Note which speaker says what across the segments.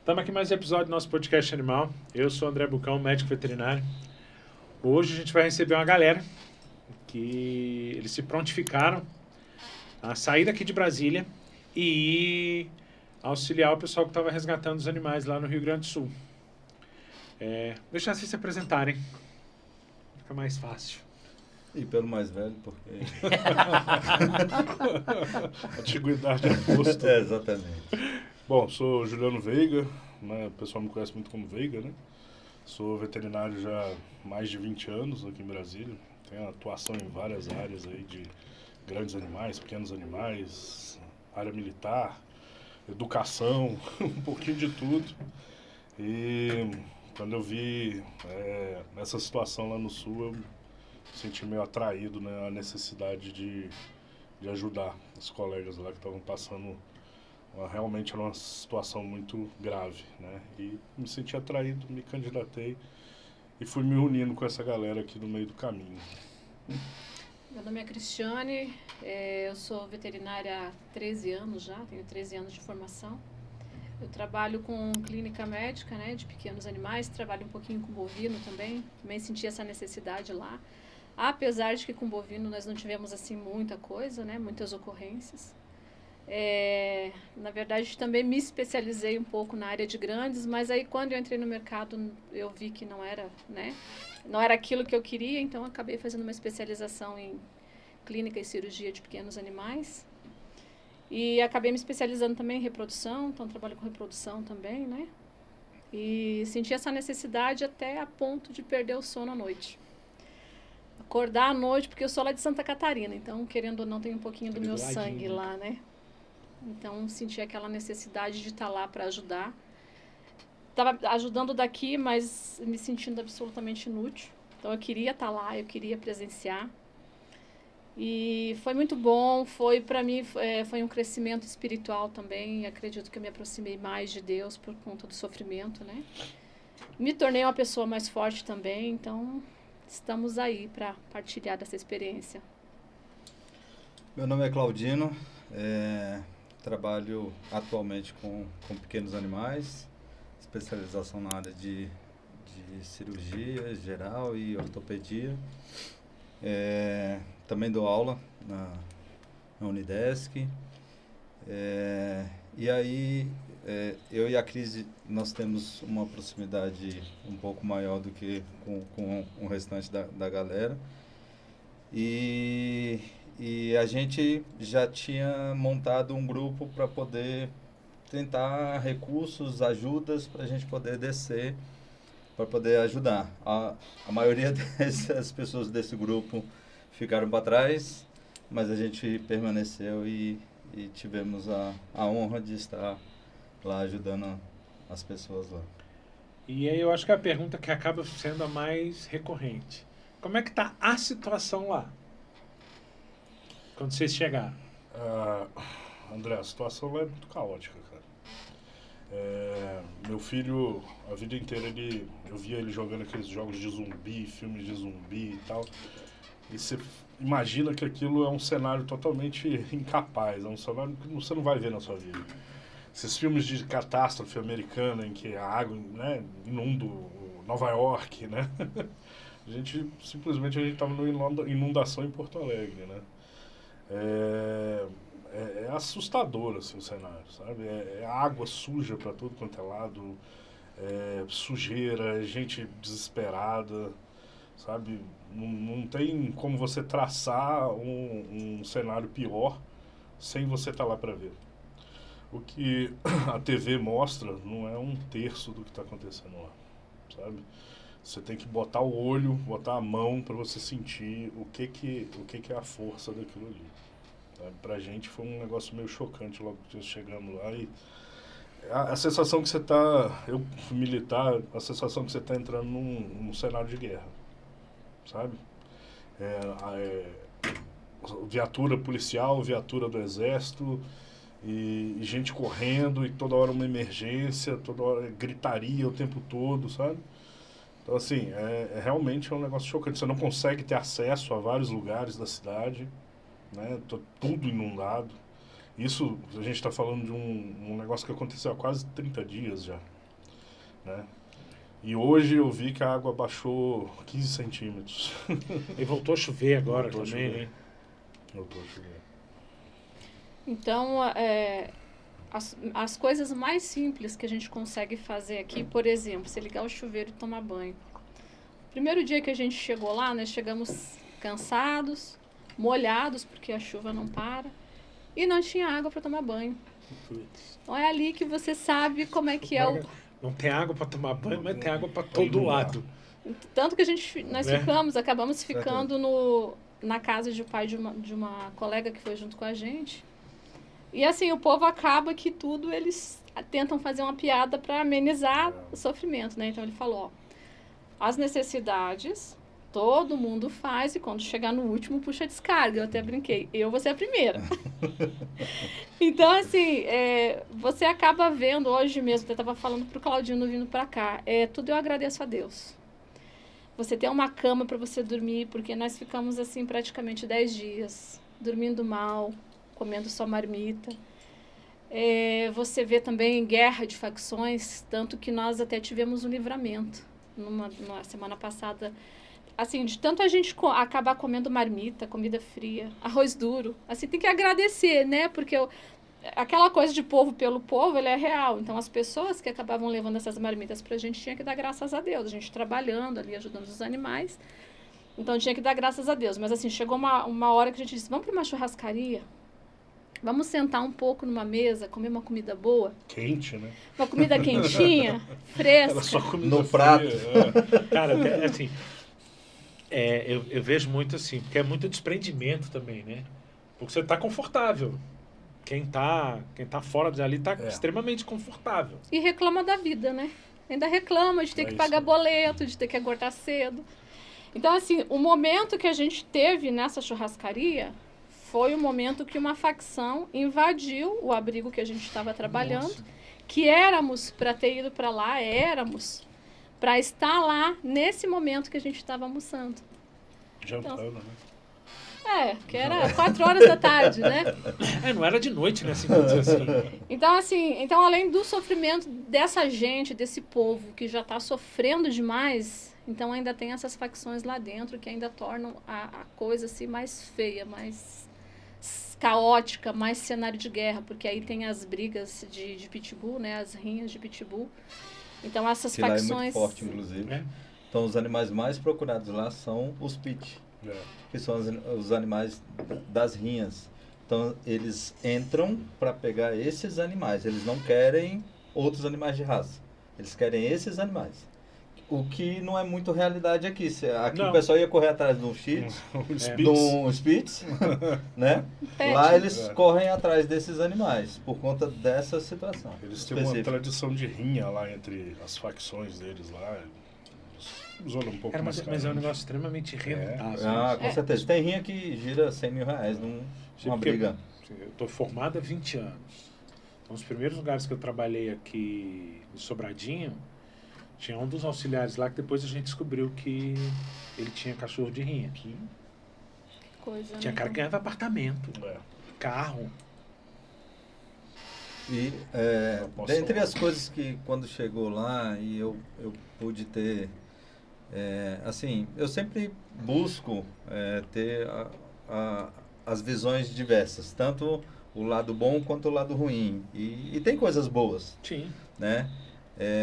Speaker 1: Estamos aqui em mais um episódio do nosso podcast Animal. Eu sou o André Bucão, médico veterinário. Hoje a gente vai receber uma galera que eles se prontificaram a sair daqui de Brasília e ir auxiliar o pessoal que estava resgatando os animais lá no Rio Grande do Sul. Deixa vocês se apresentarem. Fica mais fácil.
Speaker 2: E pelo mais velho, porque...
Speaker 1: Antiguidade é posto.
Speaker 2: Exatamente.
Speaker 3: Bom, sou Juliano Veiga, né? O pessoal me conhece muito como Veiga, né? Sou veterinário já há mais de 20 anos aqui em Brasília. Tenho atuação em várias áreas aí de grandes animais, pequenos animais, área militar, educação, um pouquinho de tudo. E quando eu vi essa situação lá no Sul, eu me senti meio atraído, né? A necessidade de ajudar os colegas lá que estavam passando. Realmente era uma situação muito grave, né? E me senti atraído, me candidatei e fui me unindo com essa galera aqui no meio do caminho.
Speaker 4: Meu nome é Cristiane, eu sou veterinária há 13 anos já, tenho 13 anos de formação. Eu trabalho com clínica médica, né, de pequenos animais, trabalho um pouquinho com bovino também senti essa necessidade lá. Apesar de que com bovino nós não tivemos assim muita coisa, né, muitas ocorrências. Na verdade, também me especializei um pouco na área de grandes, mas aí quando eu entrei no mercado eu vi que não era, né, não era aquilo que eu queria, então acabei fazendo uma especialização em clínica e cirurgia de pequenos animais. E acabei me especializando também em reprodução, então trabalho com reprodução também, né? E senti essa necessidade até a ponto de perder o sono à noite. Acordar à noite, porque eu sou lá de Santa Catarina, então querendo ou não tem um pouquinho do meu sangue lá, né? Então, senti aquela necessidade de estar lá para ajudar. Estava ajudando daqui, mas me sentindo absolutamente inútil. Então, eu queria estar lá, eu queria presenciar. E foi muito bom, para mim, foi um crescimento espiritual também. Acredito que eu me aproximei mais de Deus por conta do sofrimento, né? Me tornei uma pessoa mais forte também, então estamos aí para partilhar dessa experiência.
Speaker 2: Meu nome é Claudino, trabalho atualmente com pequenos animais, especialização na área de cirurgia geral e ortopedia. Também dou aula na Unidesc. E aí, eu e a Cris, nós temos uma proximidade um pouco maior do que com o restante da galera. E a gente já tinha montado um grupo para poder tentar recursos, ajudas para a gente poder descer, para poder ajudar. A maioria dessas pessoas desse grupo ficaram para trás, mas a gente permaneceu e tivemos a honra de estar lá ajudando as pessoas lá.
Speaker 1: E aí eu acho que é a pergunta que acaba sendo a mais recorrente. Como é que está a situação lá? Quando vocês chegaram?
Speaker 3: André, a situação lá é muito caótica, cara. Meu filho, a vida inteira, eu via ele jogando aqueles jogos de zumbi, filmes de zumbi e tal. E você imagina que aquilo é um cenário totalmente incapaz, é um cenário que você não vai ver na sua vida. Esses filmes de catástrofe americana em que a água, né, inunda Nova York, né? A gente estava numa inundação em Porto Alegre, né? É assustador assim, o cenário, sabe? É água suja para tudo quanto é lado, sujeira, gente desesperada, sabe? Não tem como você traçar um cenário pior sem você estar lá para ver. O que a TV mostra não é um terço do que está acontecendo lá, sabe? Você tem que botar o olho, botar a mão para você sentir o que é a força daquilo ali. Pra gente foi um negócio meio chocante logo que nós chegamos lá. E a sensação que você tá, eu militar, a sensação que você tá entrando num cenário de guerra, sabe? Viatura policial, viatura do exército, e gente correndo, e toda hora uma emergência, toda hora gritaria o tempo todo, sabe? Então, assim, realmente é um negócio chocante. Você não consegue ter acesso a vários lugares da cidade, né? Tudo inundado. Isso, a gente está falando de um negócio que aconteceu há quase 30 dias já, né? E hoje eu vi que a água baixou 15 centímetros.
Speaker 1: E voltou a chover agora
Speaker 3: Voltou a
Speaker 1: também,
Speaker 3: chover.
Speaker 1: né?
Speaker 3: Voltou a chover.
Speaker 4: Então, as coisas mais simples que a gente consegue fazer aqui, por exemplo, você ligar o chuveiro e tomar banho. Primeiro dia que a gente chegou lá, nós chegamos cansados, molhados, porque a chuva não para, e não tinha água para tomar banho. Então é ali que você sabe como é que é o...
Speaker 1: Não tem água para tomar banho, mas tem água para
Speaker 3: Aí
Speaker 1: todo
Speaker 3: não dá.
Speaker 1: lado.
Speaker 4: Tanto que nós
Speaker 1: Né?
Speaker 4: acabamos ficando na casa de pai de uma colega que foi junto com a gente. E assim, o povo acaba que tudo eles tentam fazer uma piada para amenizar o sofrimento, né? Então ele falou, ó, as necessidades todo mundo faz e quando chegar no último puxa a descarga. Eu até brinquei, eu vou ser a primeira. Então assim, você acaba vendo hoje mesmo, eu estava falando pro Claudino vindo para cá, tudo eu agradeço a Deus. Você tem uma cama para você dormir, porque nós ficamos assim praticamente 10 dias, dormindo mal, comendo só marmita. Você vê também guerra de facções, tanto que nós até tivemos um livramento. Numa semana passada, assim, de tanto a gente acabar comendo marmita, comida fria, arroz duro, assim, tem que agradecer, né? Porque aquela coisa de povo pelo povo, ela é real. Então, as pessoas que acabavam levando essas marmitas pra gente, tinha que dar graças a Deus. A gente trabalhando ali, ajudando os animais. Então, tinha que dar graças a Deus. Mas, assim, chegou uma hora que a gente disse, vamos pra uma churrascaria? Vamos sentar um pouco numa mesa, comer uma comida boa?
Speaker 3: Quente, né?
Speaker 4: Uma comida quentinha, fresca.
Speaker 3: Era só comida
Speaker 2: No
Speaker 3: fria,
Speaker 2: prato.
Speaker 1: Cara, assim, eu vejo muito assim, porque é muito desprendimento também, né? Porque você tá confortável. Quem tá fora dali tá extremamente confortável.
Speaker 4: E reclama da vida, né? Ainda reclama de ter que pagar boleto, de ter que acordar cedo. Então, assim, o momento que a gente teve nessa churrascaria foi o momento que uma facção invadiu o abrigo que a gente estava trabalhando,
Speaker 1: Nossa.
Speaker 4: que éramos para ter ido para lá, éramos para estar lá nesse momento que a gente estava almoçando.
Speaker 3: Jantando, né?
Speaker 4: Que era 4 horas da tarde, né?
Speaker 1: Não era de noite, né? Assim, vamos dizer assim.
Speaker 4: Então, além do sofrimento dessa gente, desse povo que já está sofrendo demais, então ainda tem essas facções lá dentro que ainda tornam a coisa assim mais feia, mais caótica, mais cenário de guerra, porque aí tem as brigas de pitbull, né? As rinhas de pitbull. Então essas
Speaker 2: Que lá é
Speaker 4: facções...
Speaker 2: muito forte, inclusive.
Speaker 1: É.
Speaker 2: Então, os animais mais procurados lá são os pit, que são os animais das rinhas. Então, eles entram para pegar esses animais. Eles não querem outros animais de raça. Eles querem esses animais. O que não é muito realidade aqui. Aqui
Speaker 1: Não.
Speaker 2: o pessoal ia correr atrás de um Shih de um Spitz, né?
Speaker 4: Pet.
Speaker 2: Lá eles correm atrás desses animais, por conta dessa situação.
Speaker 3: Eles têm uma
Speaker 2: específica.
Speaker 3: tradição de rinha lá entre as facções deles lá. Os olhos um pouco
Speaker 1: Cara,
Speaker 3: mais
Speaker 1: mas é um
Speaker 3: carentes.
Speaker 1: negócio extremamente rentável.
Speaker 2: Ah, com certeza. Tem rinha que gira 100 mil reais numa
Speaker 1: Porque
Speaker 2: briga.
Speaker 1: Eu tô formado há 20 anos. Então, os primeiros lugares que eu trabalhei aqui em Sobradinho, tinha um dos auxiliares lá que depois a gente descobriu que ele tinha cachorro de rinha.
Speaker 4: Que coisa,
Speaker 1: Tinha
Speaker 4: né?
Speaker 1: cara que ganhava apartamento,
Speaker 3: É.
Speaker 1: carro.
Speaker 2: E dentre as coisas que quando chegou lá e eu pude ter, assim, eu sempre busco ter as visões diversas, tanto o lado bom quanto o lado ruim. E tem coisas boas,
Speaker 1: Sim.
Speaker 2: né?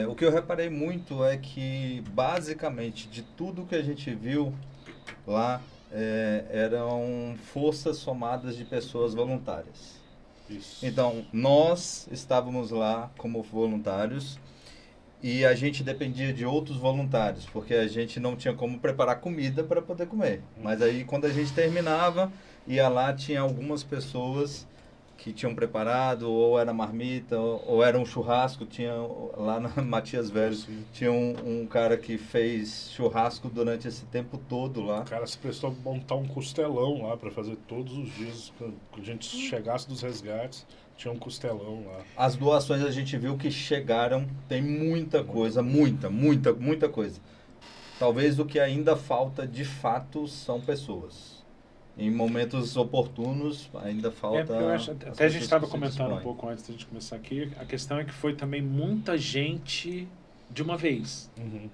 Speaker 2: O que eu reparei muito é que, basicamente, de tudo que a gente viu lá, eram forças somadas de pessoas voluntárias.
Speaker 3: Isso.
Speaker 2: Então, nós estávamos lá como voluntários e a gente dependia de outros voluntários, porque a gente não tinha como preparar comida para poder comer. Mas aí, quando a gente terminava, ia lá, tinha algumas pessoas que tinham preparado, ou era marmita, ou era um churrasco. Tinha lá na Matias Velho,
Speaker 3: Sim.
Speaker 2: tinha um cara que fez churrasco durante esse tempo todo lá.
Speaker 3: O cara se prestou a montar um costelão lá para fazer todos os dias. Quando a gente chegasse dos resgates, tinha um costelão lá.
Speaker 2: As doações a gente viu que chegaram, tem muita coisa, muita coisa. Talvez o que ainda falta de fato são pessoas. Em momentos oportunos ainda falta...
Speaker 1: Porque eu acho,
Speaker 2: as
Speaker 1: até a
Speaker 2: pessoas
Speaker 1: gente estava
Speaker 2: que se
Speaker 1: comentando um
Speaker 2: dispõem.
Speaker 1: pouco antes da gente começar aqui, a questão é que foi também muita gente de uma vez.
Speaker 3: Uhum.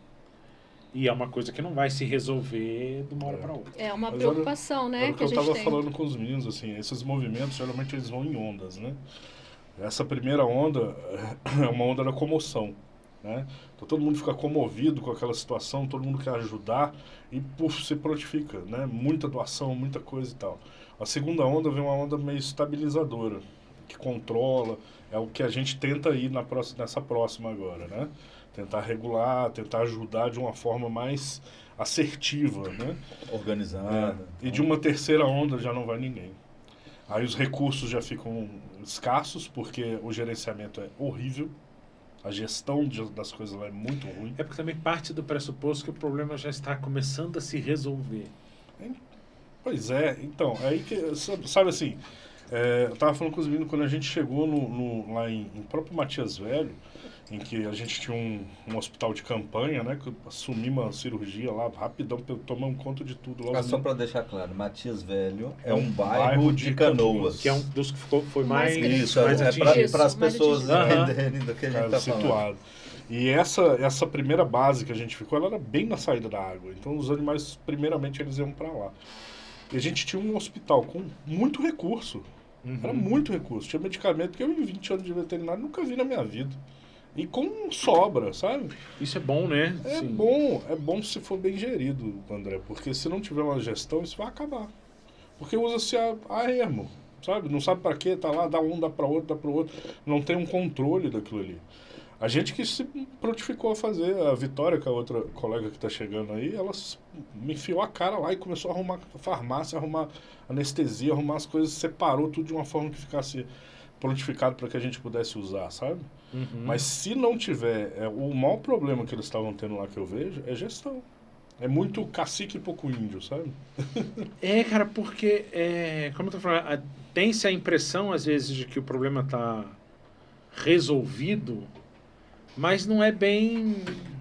Speaker 1: E é uma coisa que não vai se resolver de uma hora para outra.
Speaker 4: É uma
Speaker 3: Mas
Speaker 4: preocupação, né,
Speaker 3: Era o
Speaker 4: que
Speaker 3: que
Speaker 4: a
Speaker 3: eu
Speaker 4: gente
Speaker 3: estava
Speaker 4: tem.
Speaker 3: falando com os meninos, assim, esses movimentos, geralmente eles vão em ondas, né? Essa primeira onda é uma onda da comoção, né? Então todo mundo fica comovido com aquela situação, todo mundo quer ajudar e, puf, se prontifica, né? Muita doação, muita coisa e tal. A segunda onda vem uma onda meio estabilizadora, que controla, é o que a gente tenta ir nessa próxima agora, né? Tentar regular, tentar ajudar de uma forma mais assertiva, né?
Speaker 2: Organizada.
Speaker 3: E de uma terceira onda já não vai ninguém. Aí os recursos já ficam escassos, porque o gerenciamento é horrível, a gestão das coisas lá é muito ruim.
Speaker 1: É porque também parte do pressuposto que o problema já está começando a se resolver.
Speaker 3: Pois é, então, aí que, sabe assim, eu tava falando com os meninos quando a gente chegou lá em próprio Matias Velho, em que a gente tinha um hospital de campanha, né, que eu assumi uma cirurgia lá rapidão, tomamos conta de tudo lá.
Speaker 2: Só para deixar claro, Matias Velho é um bairro de Canoas.
Speaker 1: Que é um dos que foi mais,
Speaker 2: Isso,
Speaker 1: mais
Speaker 2: é
Speaker 1: atingido.
Speaker 2: para as pessoas
Speaker 1: Aham.
Speaker 2: entenderem do que a gente está falando.
Speaker 3: Situado. E essa primeira base que a gente ficou, ela era bem na saída da água. Então os animais, primeiramente, eles iam para lá. E a gente tinha um hospital com muito recurso. Era muito recurso. Tinha medicamento que eu, em 20 anos de veterinário, nunca vi na minha vida. E com sobra, sabe?
Speaker 1: Isso é bom, né?
Speaker 3: É
Speaker 1: Sim.
Speaker 3: bom se for bem gerido, André. Porque se não tiver uma gestão, isso vai acabar. Porque usa-se a ermo, sabe? Não sabe para quê, tá lá, dá um, dá para outro, dá para outro. Não tem um controle daquilo ali. A gente que se prontificou a fazer, a Vitória, que é a outra colega que está chegando aí, ela me enfiou a cara lá e começou a arrumar farmácia, arrumar anestesia, arrumar as coisas, separou tudo de uma forma que ficasse prontificado para que a gente pudesse usar, sabe? Mas se não tiver, o maior problema que eles estavam tendo lá que eu vejo é gestão. É muito cacique e pouco índio, sabe?
Speaker 1: É, cara, porque, como eu tô falando, tem-se a impressão, às vezes, de que o problema está resolvido, mas não é bem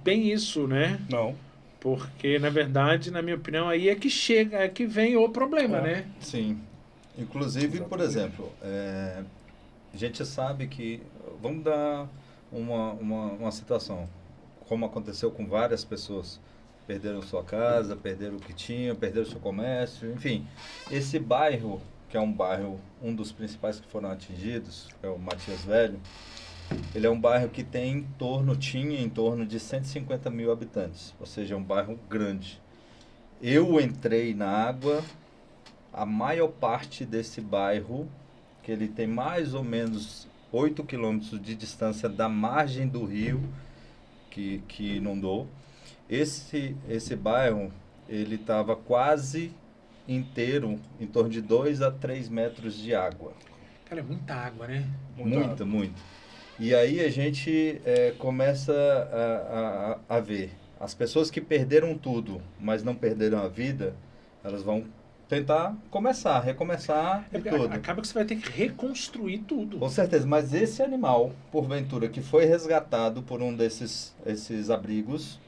Speaker 1: isso, né?
Speaker 3: Não.
Speaker 1: Porque, na verdade, na minha opinião, aí é que chega, é que vem o problema, né?
Speaker 2: Sim. Inclusive,
Speaker 3: Exatamente.
Speaker 2: por exemplo, a gente sabe que... Vamos dar uma situação, como aconteceu com várias pessoas. Perderam sua casa, perderam o que tinham, perderam seu comércio, enfim. Esse bairro, que é um dos principais que foram atingidos, é o Matias Velho, ele é um bairro que tinha em torno de 150 mil habitantes, ou seja, é um bairro grande. Eu entrei na água, a maior parte desse bairro, que ele tem mais ou menos 8 quilômetros de distância da margem do rio que inundou. Esse bairro, ele estava quase inteiro, em torno de 2 a 3 metros de água.
Speaker 1: Cara, é muita água, né?
Speaker 2: Muita. E aí a gente começa a ver. As pessoas que perderam tudo, mas não perderam a vida, elas vão tentar recomeçar de tudo.
Speaker 1: Acaba que você vai ter que reconstruir tudo.
Speaker 2: Com certeza, mas esse animal, porventura, que foi resgatado por um esses abrigos,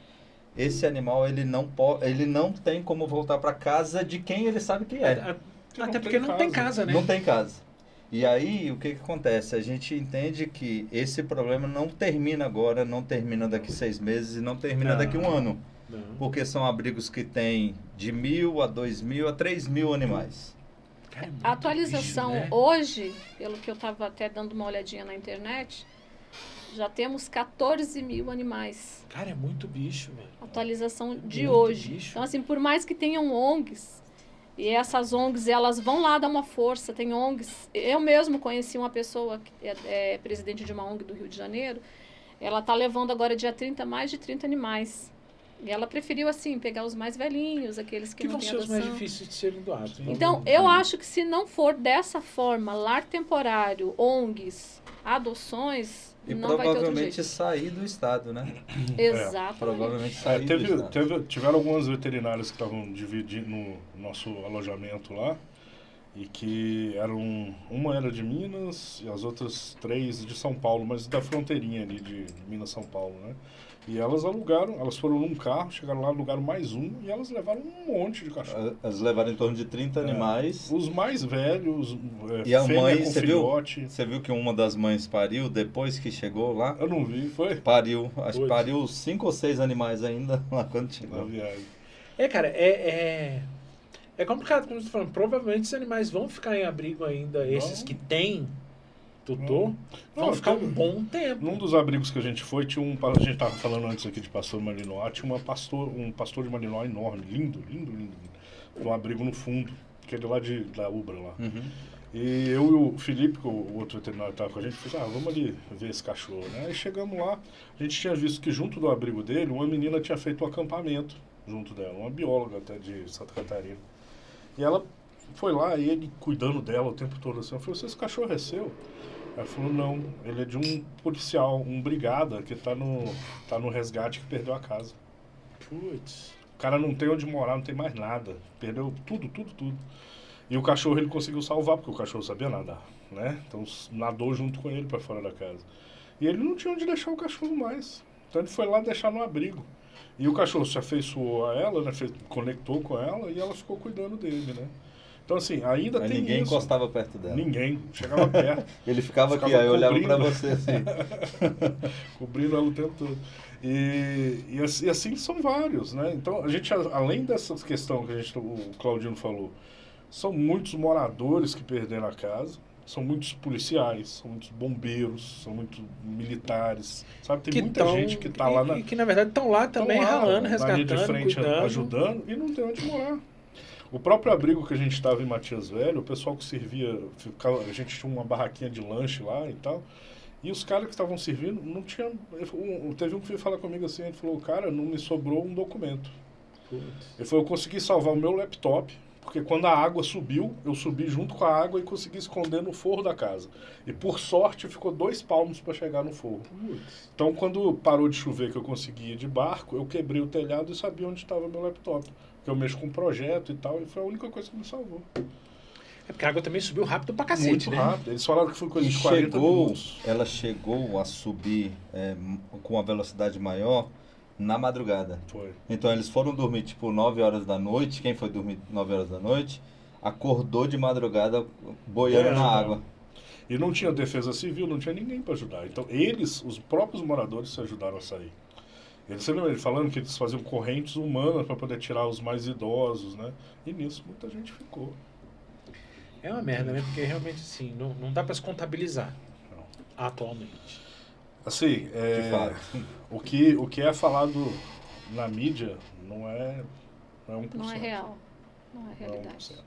Speaker 2: esse animal ele não tem como voltar para casa de quem ele sabe que é.
Speaker 1: Até porque não tem casa, né?
Speaker 2: Não tem casa. E aí, o que acontece? A gente entende que esse problema não termina agora, não termina daqui 6 meses e não termina daqui 1 ano.
Speaker 1: Não.
Speaker 2: Porque são abrigos que têm de 1.000 a 2.000 a 3.000 animais.
Speaker 1: Cara, é muito
Speaker 4: A atualização
Speaker 1: bicho, né?
Speaker 4: hoje, pelo que eu estava até dando uma olhadinha na internet, já temos 14 mil animais.
Speaker 1: Cara, é muito bicho, velho.
Speaker 4: Atualização de
Speaker 1: Muito
Speaker 4: hoje.
Speaker 1: bicho.
Speaker 4: Então, assim, por mais que tenham ONGs, e essas ONGs, elas vão lá dar uma força, tem ONGs. Eu mesmo conheci uma pessoa que é presidente de uma ONG do Rio de Janeiro, ela está levando agora dia 30 mais de 30 animais. E ela preferiu, assim, pegar os mais velhinhos, aqueles que
Speaker 1: Que
Speaker 4: não
Speaker 1: vão
Speaker 4: têm
Speaker 1: ser os
Speaker 4: adoção.
Speaker 1: mais difíceis de serem doados. Né?
Speaker 4: Então, eu acho que se não for dessa forma, lar temporário, ONGs, adoções,
Speaker 2: E
Speaker 4: não vai ter outro
Speaker 2: provavelmente
Speaker 4: jeito.
Speaker 2: sair do estado, né?
Speaker 4: Exatamente.
Speaker 2: Provavelmente sair do estado.
Speaker 3: Tiveram algumas veterinárias que estavam dividindo no nosso alojamento lá, e que uma era de Minas e as outras 3 de São Paulo, mas da fronteirinha ali de Minas-São Paulo, né? E elas alugaram, elas foram num carro, chegaram lá, alugaram mais um e elas levaram um monte de cachorro.
Speaker 2: Elas levaram em torno de 30 animais.
Speaker 3: Os mais velhos,
Speaker 2: E a
Speaker 3: fêmea
Speaker 2: mãe,
Speaker 3: com filhote.
Speaker 2: você viu que uma das mães pariu depois que chegou lá?
Speaker 3: Eu não vi, foi?
Speaker 2: Pariu, acho que
Speaker 1: Putz.
Speaker 2: pariu 5 ou 6 animais ainda lá quando
Speaker 3: Na
Speaker 2: chegou.
Speaker 3: viagem.
Speaker 1: Cara, é complicado, como você está falando. Provavelmente os animais vão ficar em abrigo ainda, esses que têm tutor, vão
Speaker 3: Não,
Speaker 1: ficar um
Speaker 3: teve-
Speaker 1: bom tempo.
Speaker 3: Num dos abrigos que a gente foi, tinha a gente estava falando antes aqui de pastor Malinois, tinha um pastor de Malinois enorme, lindo, lindo, lindo. Um abrigo no fundo, aquele lá da Ubra lá.
Speaker 2: Uhum.
Speaker 3: E eu e o Felipe, o outro veterinário que estava com a gente, falou, vamos ali ver esse cachorro, né? Aí chegamos lá, a gente tinha visto que junto do abrigo dele, uma menina tinha feito um acampamento junto dela, uma bióloga até de Santa Catarina. E ela foi lá, e ele cuidando dela o tempo todo assim, eu falei, esse cachorro é seu? Ela falou, não, ele é de um policial, um brigada, que tá no resgate, que perdeu a casa.
Speaker 1: Putz.
Speaker 3: O cara não tem onde morar, não tem mais nada. Perdeu tudo, tudo, tudo. E o cachorro ele conseguiu salvar, porque o cachorro sabia nadar, né? Então nadou junto com ele para fora da casa. E ele não tinha onde deixar o cachorro mais. Então ele foi lá deixar no abrigo. E o cachorro se afeiçoou a ela, né? Conectou com ela e ela ficou cuidando dele, né? Então assim, ainda
Speaker 2: Mas
Speaker 3: tem
Speaker 2: ninguém
Speaker 3: isso.
Speaker 2: encostava perto dela.
Speaker 3: Ninguém. Chegava perto.
Speaker 2: Ele ficava aqui,
Speaker 3: Ficava
Speaker 2: aí olhava
Speaker 3: cobrindo.
Speaker 2: pra você assim.
Speaker 3: Cobrindo ela o tempo todo. E assim são vários, né? Então, a gente, além dessa questão que o Claudino falou, são muitos moradores que perderam a casa, são muitos policiais, são muitos bombeiros, são muitos militares, sabe? Tem muita gente que está lá
Speaker 1: E que na verdade estão lá também ralando,
Speaker 3: na linha de
Speaker 1: resgatando,
Speaker 3: frente,
Speaker 1: cuidando.
Speaker 3: ajudando e não tem onde morar. O próprio abrigo que a gente estava em Matias Velho, o pessoal que servia, a gente tinha uma barraquinha de lanche lá e tal, e os caras que estavam servindo não tinham. Teve um que veio falar comigo assim, ele falou, cara, não me sobrou um documento.
Speaker 1: Putz.
Speaker 3: Ele falou, eu consegui salvar o meu laptop, porque quando a água subiu, eu subi junto com a água e consegui esconder no forro da casa. E por sorte ficou 2 palmos para chegar no forro.
Speaker 1: Putz.
Speaker 3: Então quando parou de chover que eu conseguia ir de barco, eu quebrei o telhado e sabia onde estava meu laptop. Porque eu mexo com projeto e tal, e foi a única coisa que me salvou.
Speaker 1: É porque a água também subiu rápido pra cacete,
Speaker 3: Muito
Speaker 1: né?
Speaker 3: rápido. Eles falaram que foi coisa
Speaker 2: E
Speaker 3: de 40 minutos.
Speaker 2: ela chegou a subir com uma velocidade maior na madrugada.
Speaker 3: Foi.
Speaker 2: Então eles foram dormir tipo 9 horas da noite. Quem foi dormir 9 horas da noite acordou de madrugada boiando na água.
Speaker 3: E não tinha defesa civil, não tinha ninguém para ajudar. Então eles, os próprios moradores, se ajudaram a sair. Você lembra ele falando que eles faziam correntes humanas para poder tirar os mais idosos, né? E nisso muita gente ficou.
Speaker 1: É uma merda, né? Porque realmente assim, não dá pra se contabilizar
Speaker 3: Não.
Speaker 1: atualmente.
Speaker 3: Assim,
Speaker 2: De fato.
Speaker 3: o que é falado na mídia não é 1%.
Speaker 4: Não é real. Não é
Speaker 3: Não é
Speaker 4: realidade.
Speaker 3: 1%.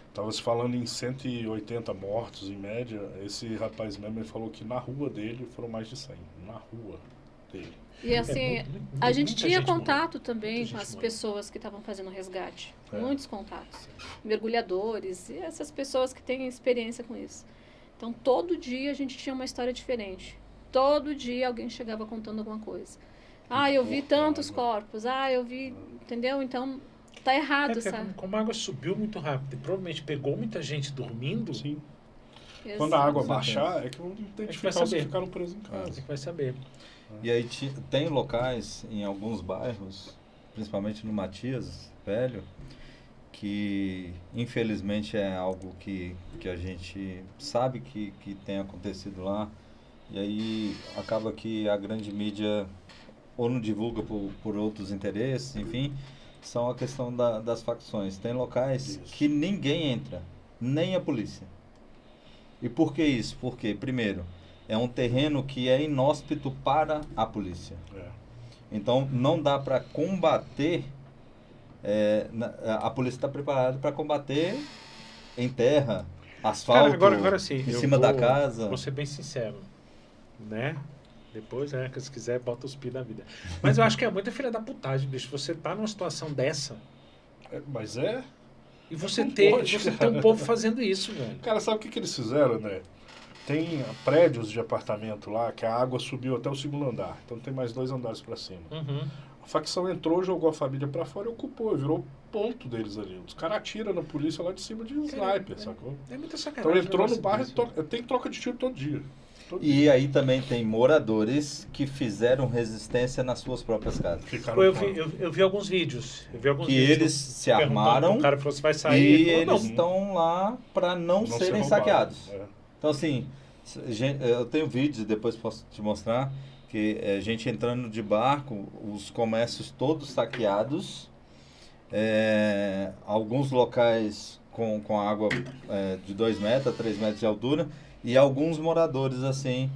Speaker 3: Estava se falando em 180 mortos em média. Esse rapaz mesmo ele falou que na rua dele foram mais de 100. Na rua dele.
Speaker 4: E assim, a gente
Speaker 1: muita
Speaker 4: tinha
Speaker 1: gente
Speaker 4: contato também
Speaker 1: Muita
Speaker 4: com
Speaker 1: gente
Speaker 4: as
Speaker 1: morreu.
Speaker 4: pessoas que estavam fazendo resgate.
Speaker 3: É.
Speaker 4: Muitos contatos. Mergulhadores e essas pessoas que têm experiência com isso. Então, todo dia a gente tinha uma história diferente. Todo dia alguém chegava contando alguma coisa. Ah, eu vi tantos corpos. Ah, eu vi... Entendeu? Então, tá errado,
Speaker 1: porque
Speaker 4: sabe?
Speaker 1: como a água subiu muito rápido e provavelmente pegou muita gente dormindo,
Speaker 3: Sim.
Speaker 4: Exato.
Speaker 3: Quando a água
Speaker 2: Exatamente.
Speaker 3: baixar, é que vão
Speaker 1: vai
Speaker 3: identificar os
Speaker 1: saber.
Speaker 3: que ficaram presos em casa.
Speaker 1: você vai saber.
Speaker 2: E aí tem locais em alguns bairros, principalmente no Matias Velho, que infelizmente é algo que a gente sabe que tem acontecido lá. E aí acaba que a grande mídia ou não divulga por outros interesses, enfim, são a questão das facções. Tem locais
Speaker 3: Isso.
Speaker 2: que ninguém entra, nem a polícia. E por que isso? Porque, primeiro, é um terreno que é inóspito para a polícia.
Speaker 3: É.
Speaker 2: Então, não dá para combater, a polícia está preparada para combater em terra, asfalto,
Speaker 1: Cara, agora sim,
Speaker 2: em
Speaker 1: eu
Speaker 2: cima da casa.
Speaker 1: Vou ser bem sincero, né? Depois, que se quiser, bota os pi da vida. Mas eu acho que é muita filha da putagem, bicho. Você tá numa situação dessa
Speaker 3: Mas é...
Speaker 1: e você
Speaker 3: Não
Speaker 1: ter
Speaker 3: pode, cara.
Speaker 1: um povo fazendo isso, velho.
Speaker 3: Cara, sabe o que eles fizeram, André? Tem prédios de apartamento lá que a água subiu até o 2º andar. Então tem mais 2 andares para cima.
Speaker 1: Uhum.
Speaker 3: A facção entrou, jogou a família para fora e ocupou. Virou ponto deles ali. Os caras atiram na polícia lá de cima de sniper, sacou?
Speaker 1: É muita
Speaker 3: Então
Speaker 1: sacanagem.
Speaker 3: ele entrou no
Speaker 1: negócio
Speaker 3: bairro
Speaker 1: desse,
Speaker 3: e tem troca de tiro todo dia.
Speaker 2: E aí também tem moradores que fizeram resistência nas suas próprias casas.
Speaker 3: Ficaram
Speaker 1: Eu vi alguns vídeos. Eu vi alguns
Speaker 2: Que
Speaker 1: vídeos
Speaker 2: eles se
Speaker 1: perguntando,
Speaker 2: armaram
Speaker 1: o cara falou, você vai sair?
Speaker 2: e
Speaker 1: Ele falou,
Speaker 2: eles estão lá para não
Speaker 3: ser
Speaker 2: serem
Speaker 3: roubados.
Speaker 2: saqueados.
Speaker 3: É.
Speaker 2: Então, assim, eu tenho vídeos, depois posso te mostrar, que a gente entrando de barco, os comércios todos saqueados, alguns locais com água de 2 metros a 3 metros de altura, e alguns moradores, assim,